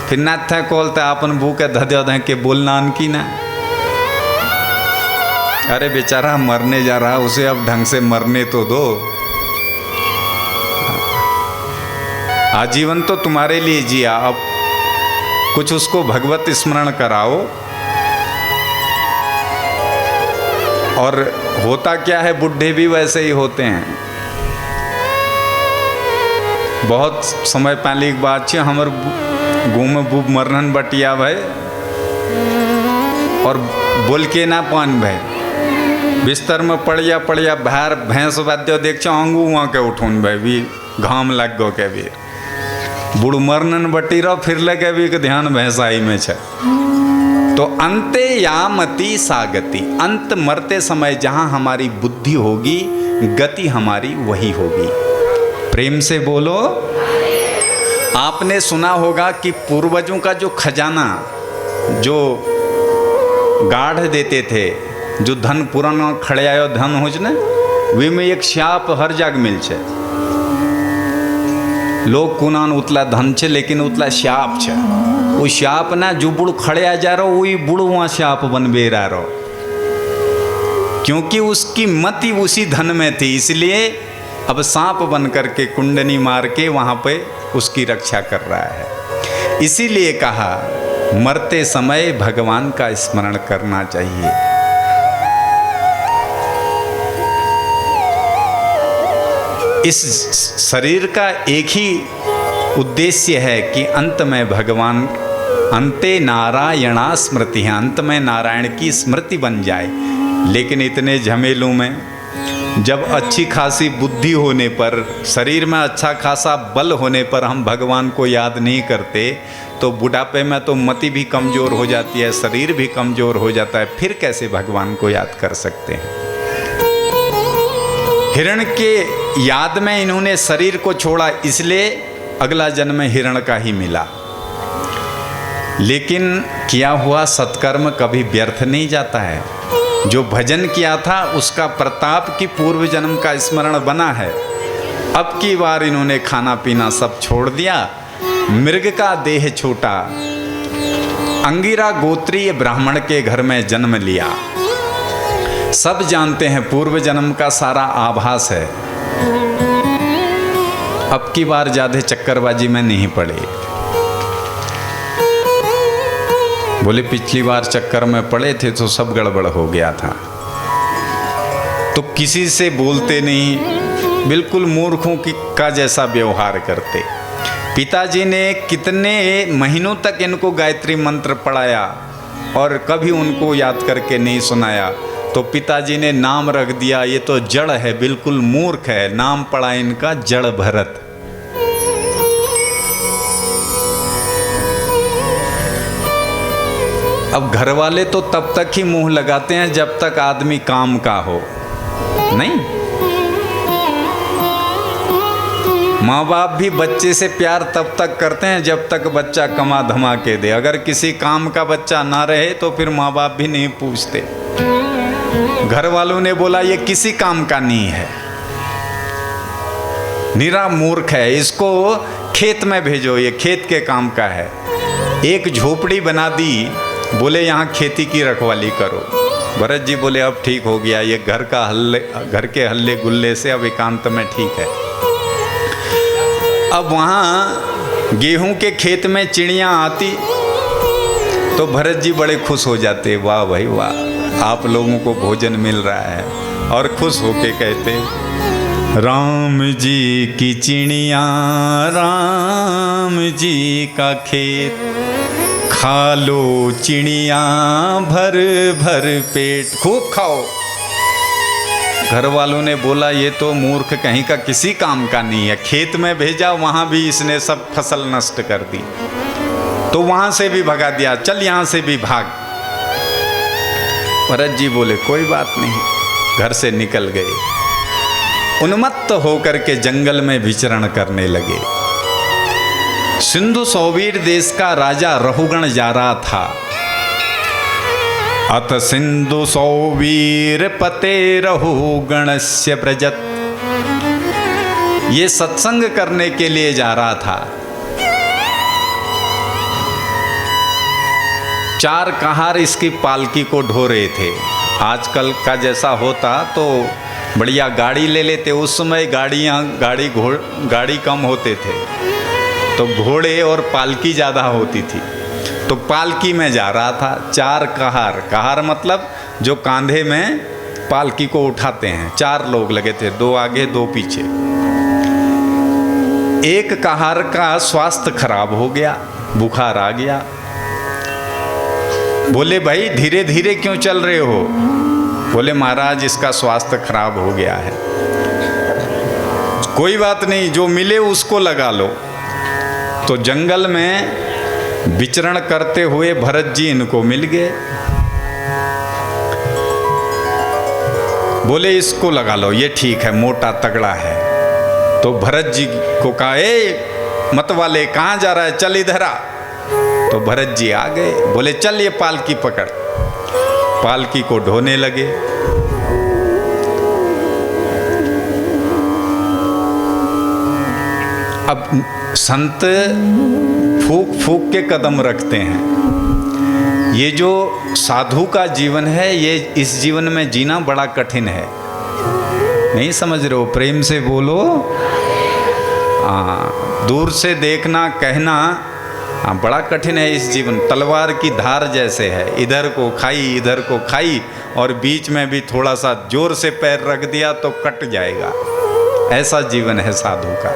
फिर ना थे कॉल ते अपन बू के धद्यो दे के बोलना अनकी ना। अरे बेचारा मरने जा रहा, उसे अब ढंग से मरने तो दो। आजीवन तो तुम्हारे लिए जिया, अब कुछ उसको भगवत स्मरण कराओ। और होता क्या है, बुढ़े भी वैसे ही होते हैं। बहुत समय पहले एक बात छे, हमर घूम बूब मरनन बटिया भाई और बोल के ना पान भाई, बिस्तर में पड़िया पड़िया बाहर भैंस वाद्य देख आंगू वहाँ के उठून भाई भी घाम लग गो के भी बुढ़ मरनन बटी रहो, फिर लगे भी के ध्यान भैंसाई में छे। तो अंते यामति सागति, अंत मरते समय जहां हमारी बुद्धि होगी, गति हमारी वही होगी। प्रेम से बोलो। आपने सुना होगा कि पूर्वजों का जो खजाना जो गाढ़ देते थे, जो धन पुराना खड़े आयो धन हो ने, वे में एक शाप हर जग मिल छे। लोग कुनान उतला धन छे लेकिन उतला शाप छे। वो शाप ना जो बुढ़ खड़े आ जा रहा वही बुढ़ वहाँ शाप बनबे रहा, क्योंकि उसकी मति उसी धन में थी, इसलिए अब सांप बन करके कुंडनी मार के वहाँ पे उसकी रक्षा कर रहा है। इसीलिए कहा मरते समय भगवान का स्मरण करना चाहिए। इस शरीर का एक ही उद्देश्य है कि अंत में भगवान, अंते नारायणा स्मृति है, अंत में नारायण की स्मृति बन जाए। लेकिन इतने झमेलों में जब अच्छी खासी बुद्धि होने पर, शरीर में अच्छा खासा बल होने पर हम भगवान को याद नहीं करते, तो बुढ़ापे में तो मति भी कमज़ोर हो जाती है, शरीर भी कमज़ोर हो जाता है, फिर कैसे भगवान को याद कर सकते हैं। हिरण के याद में इन्होंने शरीर को छोड़ा, इसलिए अगला जन्म हिरण का ही मिला। लेकिन किया हुआ सत्कर्म कभी व्यर्थ नहीं जाता है। जो भजन किया था उसका प्रताप की पूर्व जन्म का स्मरण बना है। अब की बार इन्होंने खाना पीना सब छोड़ दिया, मृग का देह छूटा, अंगिरा गोत्रीय ब्राह्मण के घर में जन्म लिया। सब जानते हैं पूर्व जन्म का सारा आभास है। अब की बार ज्यादा चक्करबाजी में नहीं पड़े। बोले पिछली बार चक्कर में पड़े थे तो सब गड़बड़ हो गया था। तो किसी से बोलते नहीं, बिल्कुल मूर्खों का जैसा व्यवहार करते। पिताजी ने कितने महीनों तक इनको गायत्री मंत्र पढ़ाया और कभी उनको याद करके नहीं सुनाया। तो पिताजी ने नाम रख दिया, ये तो जड़ है, बिल्कुल मूर्ख है। नाम पड़ा इनका जड़ भरत। अब घर वाले तो तब तक ही मुंह लगाते हैं जब तक आदमी काम का हो, नहीं? माँ बाप भी बच्चे से प्यार तब तक करते हैं जब तक बच्चा कमा धमा के दे। अगर किसी काम का बच्चा ना रहे तो फिर माँ बाप भी नहीं पूछते। घर वालों ने बोला ये किसी काम का नहीं है, निरा मूर्ख है, इसको खेत में भेजो, ये खेत के काम का है। एक झोपड़ी बना दी, बोले यहाँ खेती की रखवाली करो। भरत जी बोले अब ठीक हो गया, ये घर के हल्ले गुल्ले से अब एकांत में ठीक है। अब वहाँ गेहूं के खेत में चिड़ियाँ आती तो भरत जी बड़े खुश हो जाते, वाह भाई वाह, आप लोगों को भोजन मिल रहा है। और खुश होके कहते, राम जी की चिड़ियाँ राम जी का खेत, खा लो चिड़ियाँ भर भर पेट, खूब खाओ। घर वालों ने बोला ये तो मूर्ख कहीं का किसी काम का नहीं है। खेत में भेजा, वहाँ भी इसने सब फसल नष्ट कर दी। तो वहाँ से भी भगा दिया, चल यहाँ से भी भाग। भरत जी बोले कोई बात नहीं, घर से निकल गए। उन्मत्त होकर के जंगल में विचरण करने लगे। सिंधु सौवीर देश का राजा रहुगण जा रहा था। अत सिंधु सौवीर पते रहुगणस्य व्रजत, ये सत्संग करने के लिए जा रहा था। 4 कहार इसकी पालकी को ढो रहे थे। आजकल का जैसा होता तो बढ़िया गाड़ी ले लेते, उस समय गाड़ी कम होते थे तो घोड़े और पालकी ज़्यादा होती थी। तो पालकी में जा रहा था। 4 कहार मतलब जो कांधे में पालकी को उठाते हैं। 4 लोग लगे थे, 2 आगे 2 पीछे। एक कहार का स्वास्थ्य खराब हो गया, बुखार आ गया। बोले भाई धीरे धीरे क्यों चल रहे हो? बोले महाराज इसका स्वास्थ्य खराब हो गया है। कोई बात नहीं, जो मिले उसको लगा लो। तो जंगल में विचरण करते हुए भरत जी इनको मिल गए। बोले इसको लगा लो, ये ठीक है, मोटा तगड़ा है। तो भरत जी को कहा, ए मत वाले कहाँ जा रहा है, चल इधर आ। तो भरत जी आ गए। बोले चल ये पालकी पकड़। पालकी को ढोने लगे। अब संत फूक फूक के कदम रखते हैं। ये जो साधु का जीवन है, ये इस जीवन में जीना बड़ा कठिन है। नहीं समझ रहे हो? प्रेम से बोलो। दूर से देखना कहना बड़ा कठिन है इस जीवन। तलवार की धार जैसे है, इधर को खाई और बीच में भी थोड़ा सा जोर से पैर रख दिया तो कट जाएगा। ऐसा जीवन है साधु का।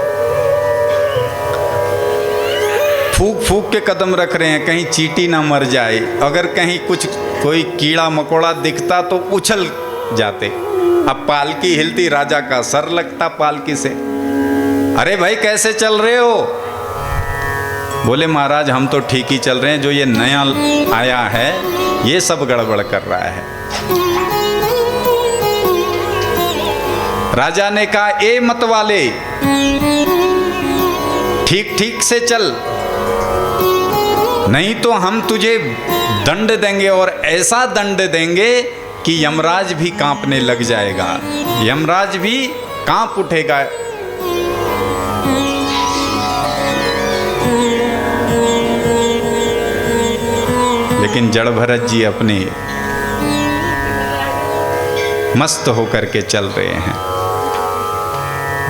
फूक फूक के कदम रख रहे हैं, कहीं चींटी ना मर जाए। अगर कहीं कोई कीड़ा मकोड़ा दिखता तो उछल जाते। अब पालकी हिलती, राजा का सर लगता पालकी से। अरे भाई कैसे चल रहे हो? बोले महाराज हम तो ठीक ही चल रहे हैं, जो ये नया आया है ये सब गड़बड़ कर रहा है। राजा ने कहा, ए मत वाले, ठीक ठीक से चल, नहीं तो हम तुझे दंड देंगे, और ऐसा दंड देंगे कि यमराज भी कांपने लग जाएगा, यमराज भी कांप उठेगा। लेकिन जड़ भरत जी अपने मस्त होकर के चल रहे हैं।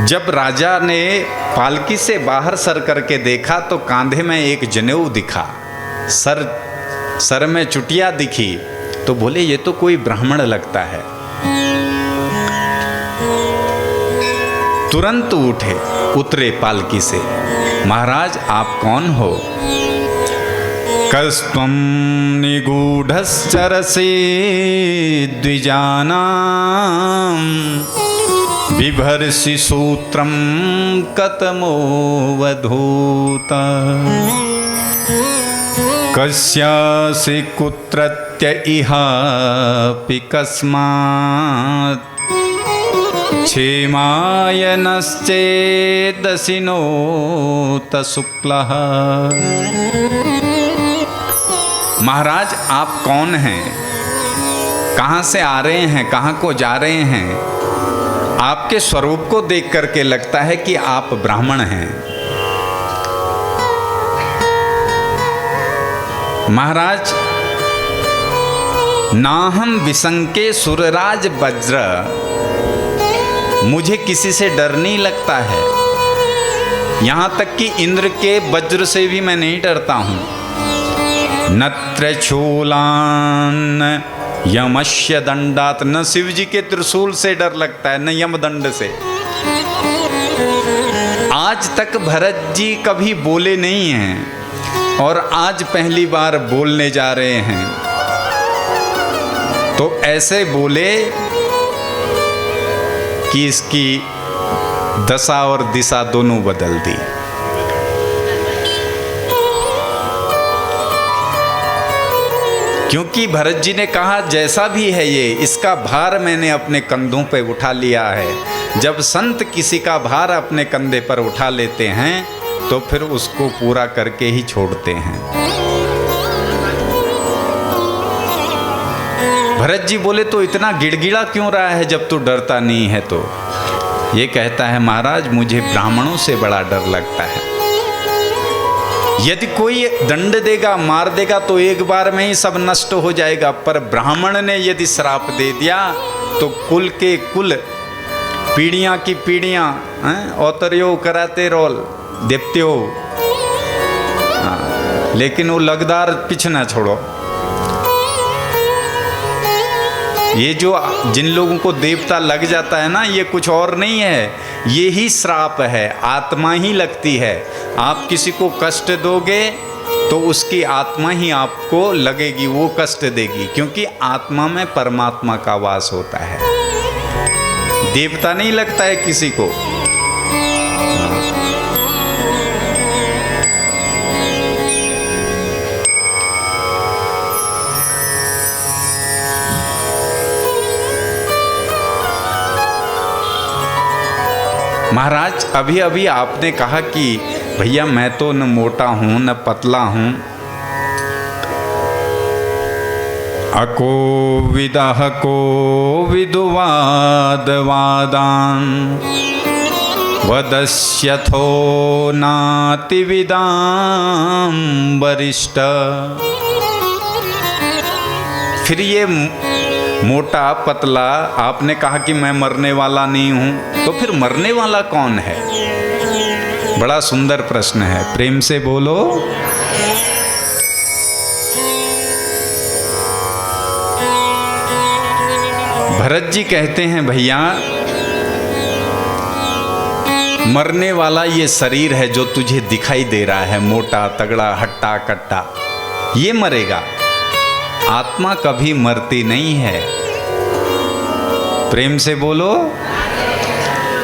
जब राजा ने पालकी से बाहर सर करके देखा तो कांधे में एक जनेऊ दिखा, सर में चुटिया दिखी, तो बोले ये तो कोई ब्राह्मण लगता है। तुरंत उतरे पालकी से, महाराज आप कौन हो? कस्त्वं निगूढ़श्चरसे द्विजानां बिभर्षि सूत्रं कतमो वधूत कस्यासि कुत्रत्य इहापि कस्मात् क्षेमायनश्चेदसिनोत शुक्लः। महाराज आप कौन हैं? कहाँ से आ रहे हैं? कहाँ को जा रहे हैं? आपके स्वरूप को देख करके लगता है कि आप ब्राह्मण हैं। महाराज, नाहम विसंके सुरराज वज्र, मुझे किसी से डर नहीं लगता है, यहां तक कि इंद्र के वज्र से भी मैं नहीं डरता हूं। नत्र शूलान यमस्य दंडात, न शिव जी के त्रिशूल से डर लगता है, न यम दंड से। आज तक भरत जी कभी बोले नहीं हैं और आज पहली बार बोलने जा रहे हैं, तो ऐसे बोले कि इसकी दशा और दिशा दोनों बदल दी। क्योंकि भरत जी ने कहा जैसा भी है ये, इसका भार मैंने अपने कंधों पे उठा लिया है। जब संत किसी का भार अपने कंधे पर उठा लेते हैं तो फिर उसको पूरा करके ही छोड़ते हैं। भरत जी बोले तो इतना गिड़गिड़ा क्यों रहा है जब तू डरता नहीं है? तो ये कहता है, महाराज मुझे ब्राह्मणों से बड़ा डर लगता है। यदि कोई दंड देगा, मार देगा तो एक बार में ही सब नष्ट हो जाएगा, पर ब्राह्मण ने यदि श्राप दे दिया तो कुल के कुल, पीढ़ियां की पीढ़ियां औतरियो कराते रोल देवत्यो। लेकिन वो लगदार पीछे ना छोड़ो। ये जो जिन लोगों को देवता लग जाता है ना, ये कुछ और नहीं है, ये ही श्राप है, आत्मा ही लगती है। आप किसी को कष्ट दोगे तो उसकी आत्मा ही आपको लगेगी, वो कष्ट देगी, क्योंकि आत्मा में परमात्मा का वास होता है, देवता नहीं लगता है किसी को। महाराज अभी अभी आपने कहा कि भैया मैं तो न मोटा हूं न पतला हूं। अको विदह को विदुवाद वादान वदस्यथो नाति विदाम वरिष्ठ। फिर ये मोटा पतला, आपने कहा कि मैं मरने वाला नहीं हूं, तो फिर मरने वाला कौन है? बड़ा सुंदर प्रश्न है, प्रेम से बोलो। भरत जी कहते हैं, भैया मरने वाला ये शरीर है जो तुझे दिखाई दे रहा है, मोटा तगड़ा हट्टा कट्टा, ये मरेगा, आत्मा कभी मरती नहीं है। प्रेम से बोलो।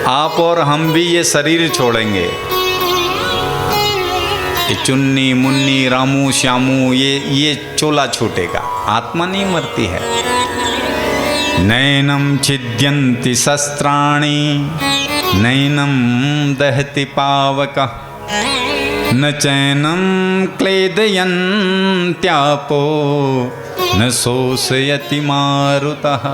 आप और हम भी ये शरीर छोड़ेंगे, ये चुन्नी मुन्नी रामू श्यामू ये चोला छूटेगा, आत्मा नहीं मरती है। नैनं छिद्यन्ति शस्त्राणि नैनं दहति पावकः न चैनं क्लेदयन्त्यापो न शोषयति मारुतः।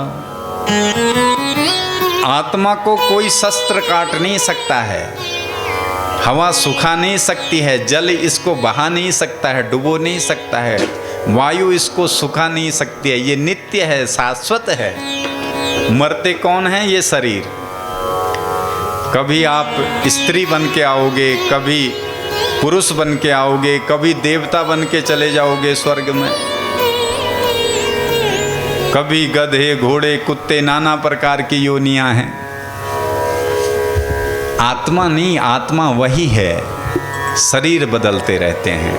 आत्मा को कोई शस्त्र काट नहीं सकता है, हवा सुखा नहीं सकती है, जल इसको बहा नहीं सकता है, डुबो नहीं सकता है, वायु इसको सुखा नहीं सकती है। ये नित्य है, शाश्वत है। मरते कौन है? ये शरीर। कभी आप स्त्री बन के आओगे, कभी पुरुष बन के आओगे, कभी देवता बन के चले जाओगे स्वर्ग में, कभी गधे घोड़े कुत्ते, नाना प्रकार की योनियां हैं। आत्मा नहीं, आत्मा वही है। शरीर बदलते रहते हैं।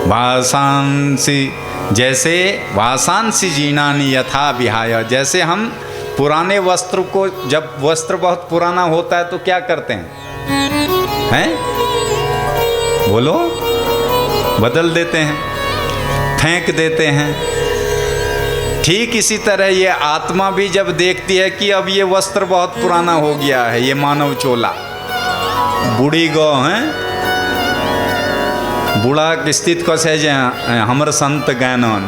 वासांसी, जैसे वासांसी जीनानि यथा विहाय, जैसे हम पुराने वस्त्र को, जब वस्त्र बहुत पुराना होता है तो क्या करते हैं? बोलो, बदल देते हैं, फेंक देते हैं। ठीक इसी तरह ये आत्मा भी जब देखती है कि अब ये वस्त्र बहुत पुराना हो गया है, ये मानव चोला, बूढ़ी गौ है, बूढ़ा की स्थिति को सहजे हमर संत ज्ञानन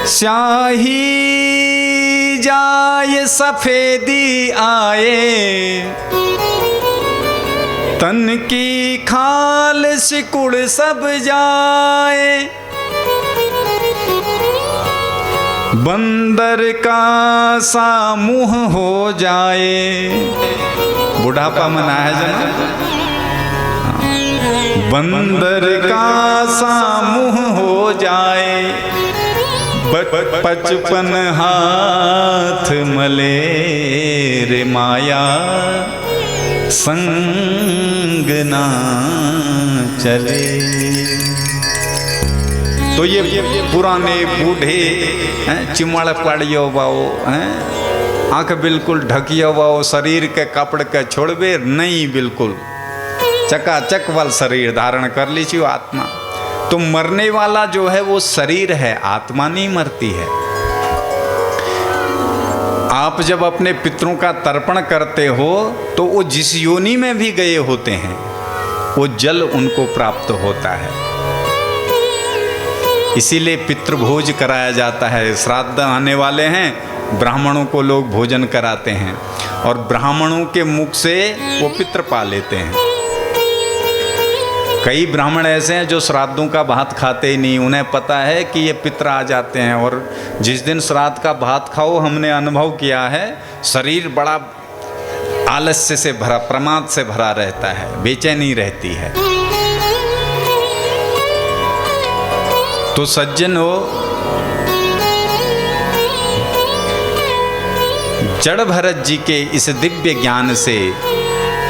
स्याही जाय सफेदी आए, तन की खाल सिकुड़ सब जाए, बंदर का सा मुंह हो जाए। बुढ़ापा मना है जना, बंदर का सा मुंह हो जाए, बचपन हाथ मले रे माया, संग ना चले। तो ये पुराने बूढ़े चिमड़ पड़ियो बाओ, आंख बिल्कुल ढकियो बाओ, शरीर के कपड़ के छोड़बे नहीं, बिल्कुल चकाचक वाल शरीर धारण कर लीजिए आत्मा। तो मरने वाला जो है वो शरीर है, आत्मा नहीं मरती है। आप जब अपने पितरों का तर्पण करते हो तो वो जिस योनि में भी गए होते हैं वो जल उनको प्राप्त होता है। इसीलिए पितृभोज कराया जाता है। श्राद्ध आने वाले हैं, ब्राह्मणों को लोग भोजन कराते हैं और ब्राह्मणों के मुख से वो पितृ पा लेते हैं। कई ब्राह्मण ऐसे हैं जो श्राद्धों का भात खाते ही नहीं, उन्हें पता है कि ये पितृ आ जाते हैं, और जिस दिन श्राद्ध का भात खाओ, हमने अनुभव किया है, शरीर बड़ा आलस्य से भरा, प्रमाद से भरा रहता है, बेचैनी रहती है। तो सज्जनों, जड़ भरत जी के इस दिव्य ज्ञान से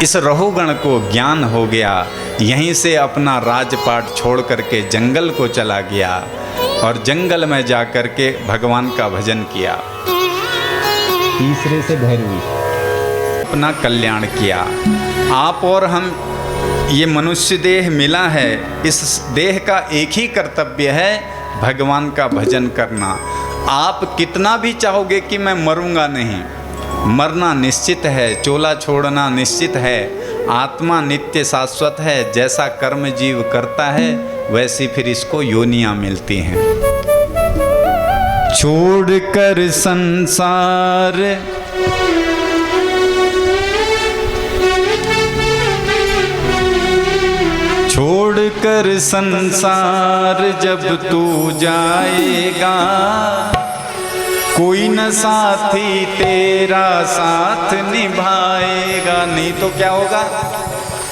इस रहुगण को ज्ञान हो गया। यहीं से अपना राजपाट छोड़ करके जंगल को चला गया और जंगल में जा करके भगवान का भजन किया।
तीसरे से भैरवी
अपना कल्याण किया। आप और हम, ये मनुष्य देह मिला है, इस देह का एक ही कर्तव्य है भगवान का भजन करना। आप कितना भी चाहोगे कि मैं मरूंगा नहीं, मरना निश्चित है, चोला छोड़ना निश्चित है। आत्मा नित्य शाश्वत है, जैसा कर्म जीव करता है वैसी फिर इसको योनियां मिलती हैं। छोड़कर संसार छोड़कर संसार जब तू जाएगा, कोई न साथी तेरा साथ निभाएगा। नहीं तो क्या होगा,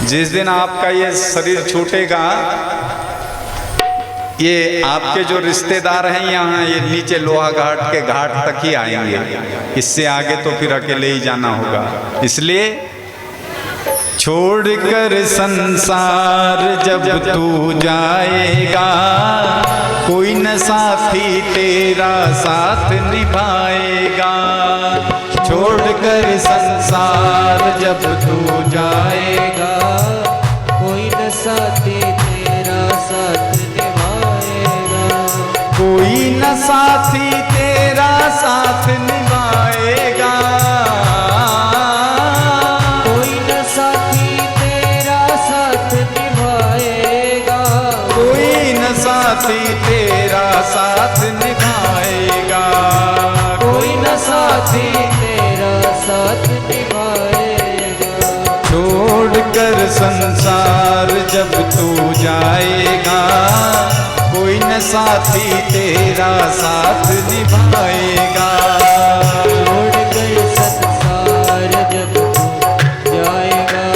जिस दिन आपका ये शरीर छूटेगा, ये आपके जो रिश्तेदार हैं यहाँ, ये नीचे लोहा घाट के घाट तक ही आएंगे, इससे आगे तो फिर अकेले ही जाना होगा। इसलिए छोड़कर संसार जब तू जाएगा, कोई न साथी तेरा साथ निभाएगा। छोड़कर संसार जब तू जाएगा,
कोई न साथी तेरा साथ निभाएगा।
कोई न साथी तेरा साथ
साथी तेरा साथ निभाएगा,
कोई न साथी तेरा साथ निभाएगा,
कोई न साथी तेरा साथ निभाएगा।
छोड़कर संसार जब तू जाएगा, कोई न साथी तेरा साथ निभाएगा।
छोड़कर संसार जब तू जाएगा,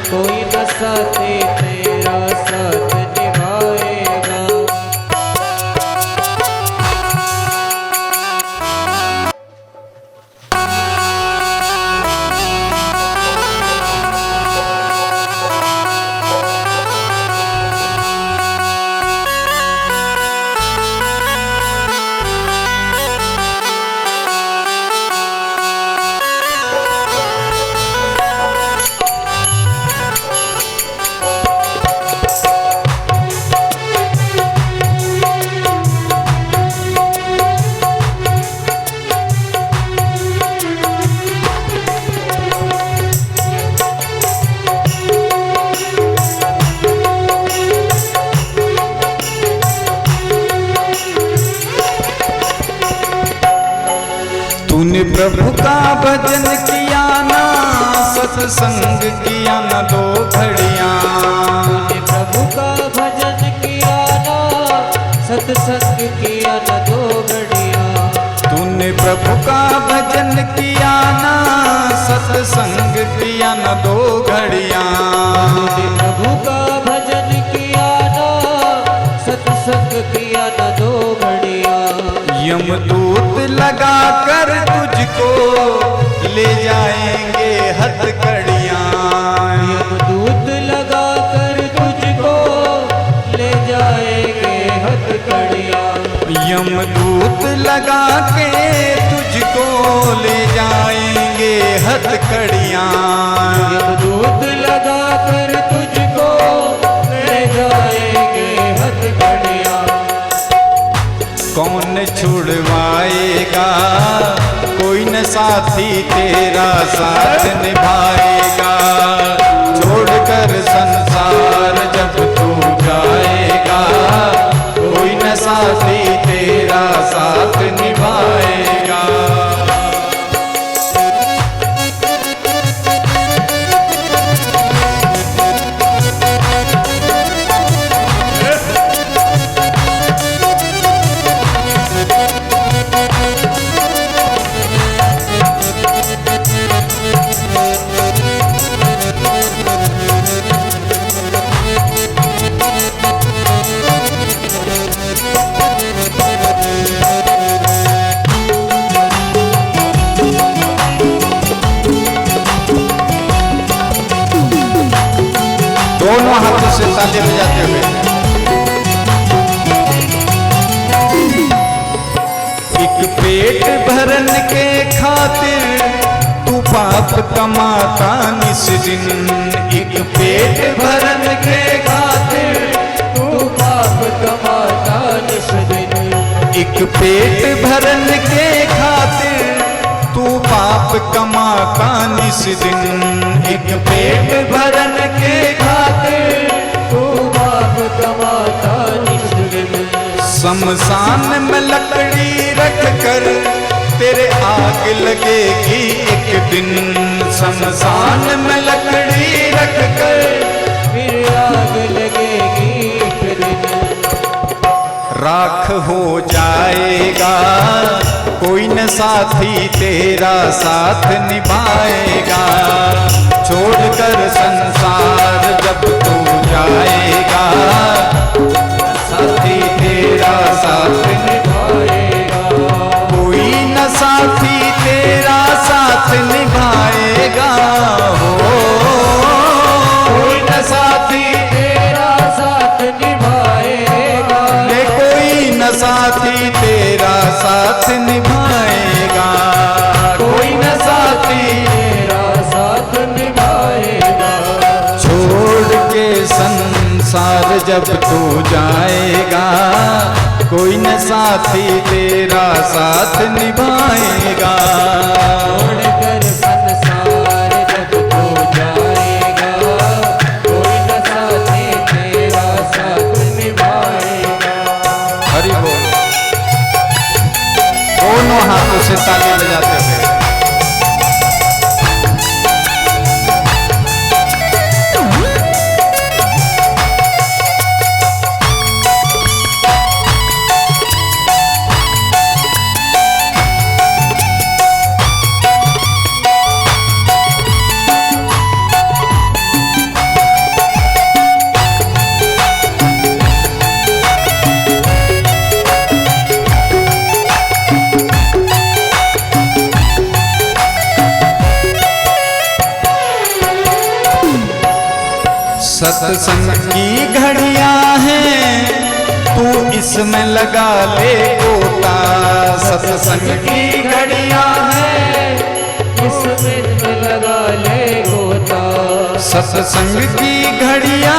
कोई न साथी तेरा साथ निभाएगा।
तूने प्रभु का भजन किया ना, सत्संग किया ना दो घड़ियाँ।
तूने प्रभु का भजन किया ना, सत्संग किया ना दो घड़ियाँ।
तूने प्रभु का भजन किया ना, सत्संग किया ना दो घड़ियाँ।
तूने प्रभु का भजन किया ना, सत्संग किया ना दो घड़ियाँ।
यमदूत लगा कर तुझको ले जाएंगे हथकड़ियाँ।
यमदूत लगा कर तुझको ले जाएंगे हथकड़ियाँ।
यमदूत लगा के तुझको ले जाएंगे हथकड़ियाँ।
यमदूत लगा कर तुझको ले जाएंगे हथकड़ियाँ।
कौन छुड़वाएगा, कोई न साथी तेरा साथ निभाएगा। छोड़कर संसार जब तू जाएगा, कोई न साथी तेरा साथ निभाएगा। दोनों हाथों से ताली बजाते हुए एक पेट भरन के खातिर तू पाप कमाता निस दिन। एक पेट भरन के खातिर
तू पाप कमाता निस दिन।
एक पेट भरन के खातिर तू पाप कमाता निस दिन। एक पेट भरन के खातिर
तू पाप कमाता निस दिन।
शमशान में लकड़ी रख कर तेरे आग लगेगी एक दिन। शमशान में लकड़ी रख कर
फिर आग लगेगी एक दिन।
राख हो जाएगा, कोई न साथी तेरा साथ निभाएगा। छोड़कर संसार जब तू जाएगा, साथी तेरा साथ निभाएगा। कोई न साथी तेरा साथ निभाएगा। हो कोई न साथी
तेरा साथ निभाएगा।
ले कोई न साथी तेरा साथ निभाएगा। कोई न साथी
तेरा साथ निभाएगा।
छोड़ के संसार जब तू जाएगा, कोई न साथी तेरा साथ निभाएगा।
छोड़कर संसार जब तू जाएगा,
सत्संग की घड़ियां हैं, तू इसमें लगा ले गोता। सत्संग की घड़ियां हैं,
इसमें लगा ले गोता।
सत्संग की घड़ियां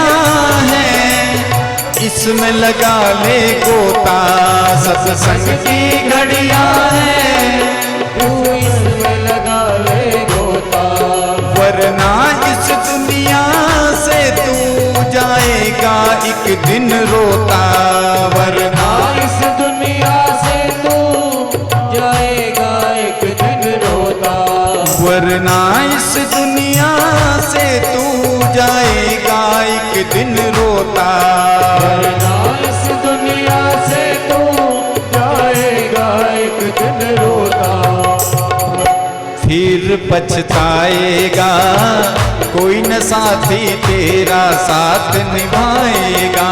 हैं, इसमें लगा ले गोता। सत्संग की घड़ियां हैं,
तू इसमें लगा ले गोता।
वरना इस दुनिया से तू जाएगा एक दिन रोता। वरना
इस दुनिया से तू जाएगा एक दिन रोता।
वरना इस दुनिया से तू जाएगा एक दिन रोता।
वरना इस दुनिया से तू जाएगा एक दिन रोता।
फिर पछताएगा, कोई न साथी तेरा साथ निभाएगा।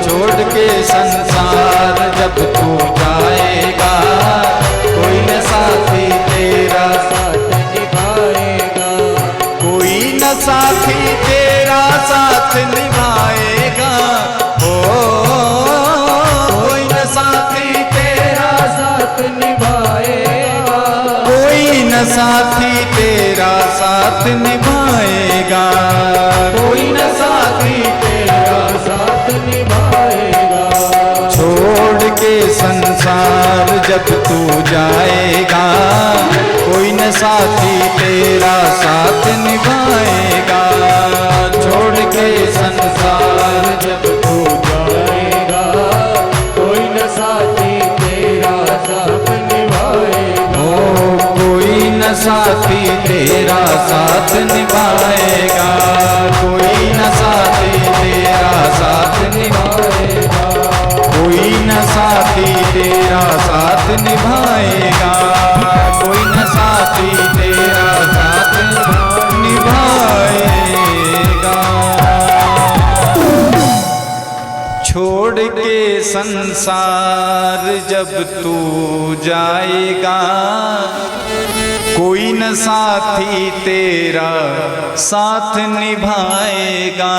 छोड़ के संसार जब तू जाएगा, कोई न साथी तेरा
साथ निभाएगा।
कोई न साथी तेरा साथ निभाएगा। ओ कोई न साथी तेरा
साथ निभाएगा।
कोई न साथी तेरा साथ निभाएगा।
कोई न साथी तेरा साथ निभाएगा।
छोड़ के संसार जब तू जाएगा, कोई न साथी तेरा साथ निभाएगा। छोड़ के संसार जब तू
जाएगा, कोई न साथी तेरा साथ निभाएगा।
ओ कोई न साथी तेरा साथ निभाएगा। कोई न साथी तेरा साथ निभाएगा। कोई न साथी तेरा साथ निभाएगा। कोई न साथी तेरा साथ निभाएगा। छोड़ के संसार जब तू जाएगा, कोई न साथी तेरा साथ निभाएगा।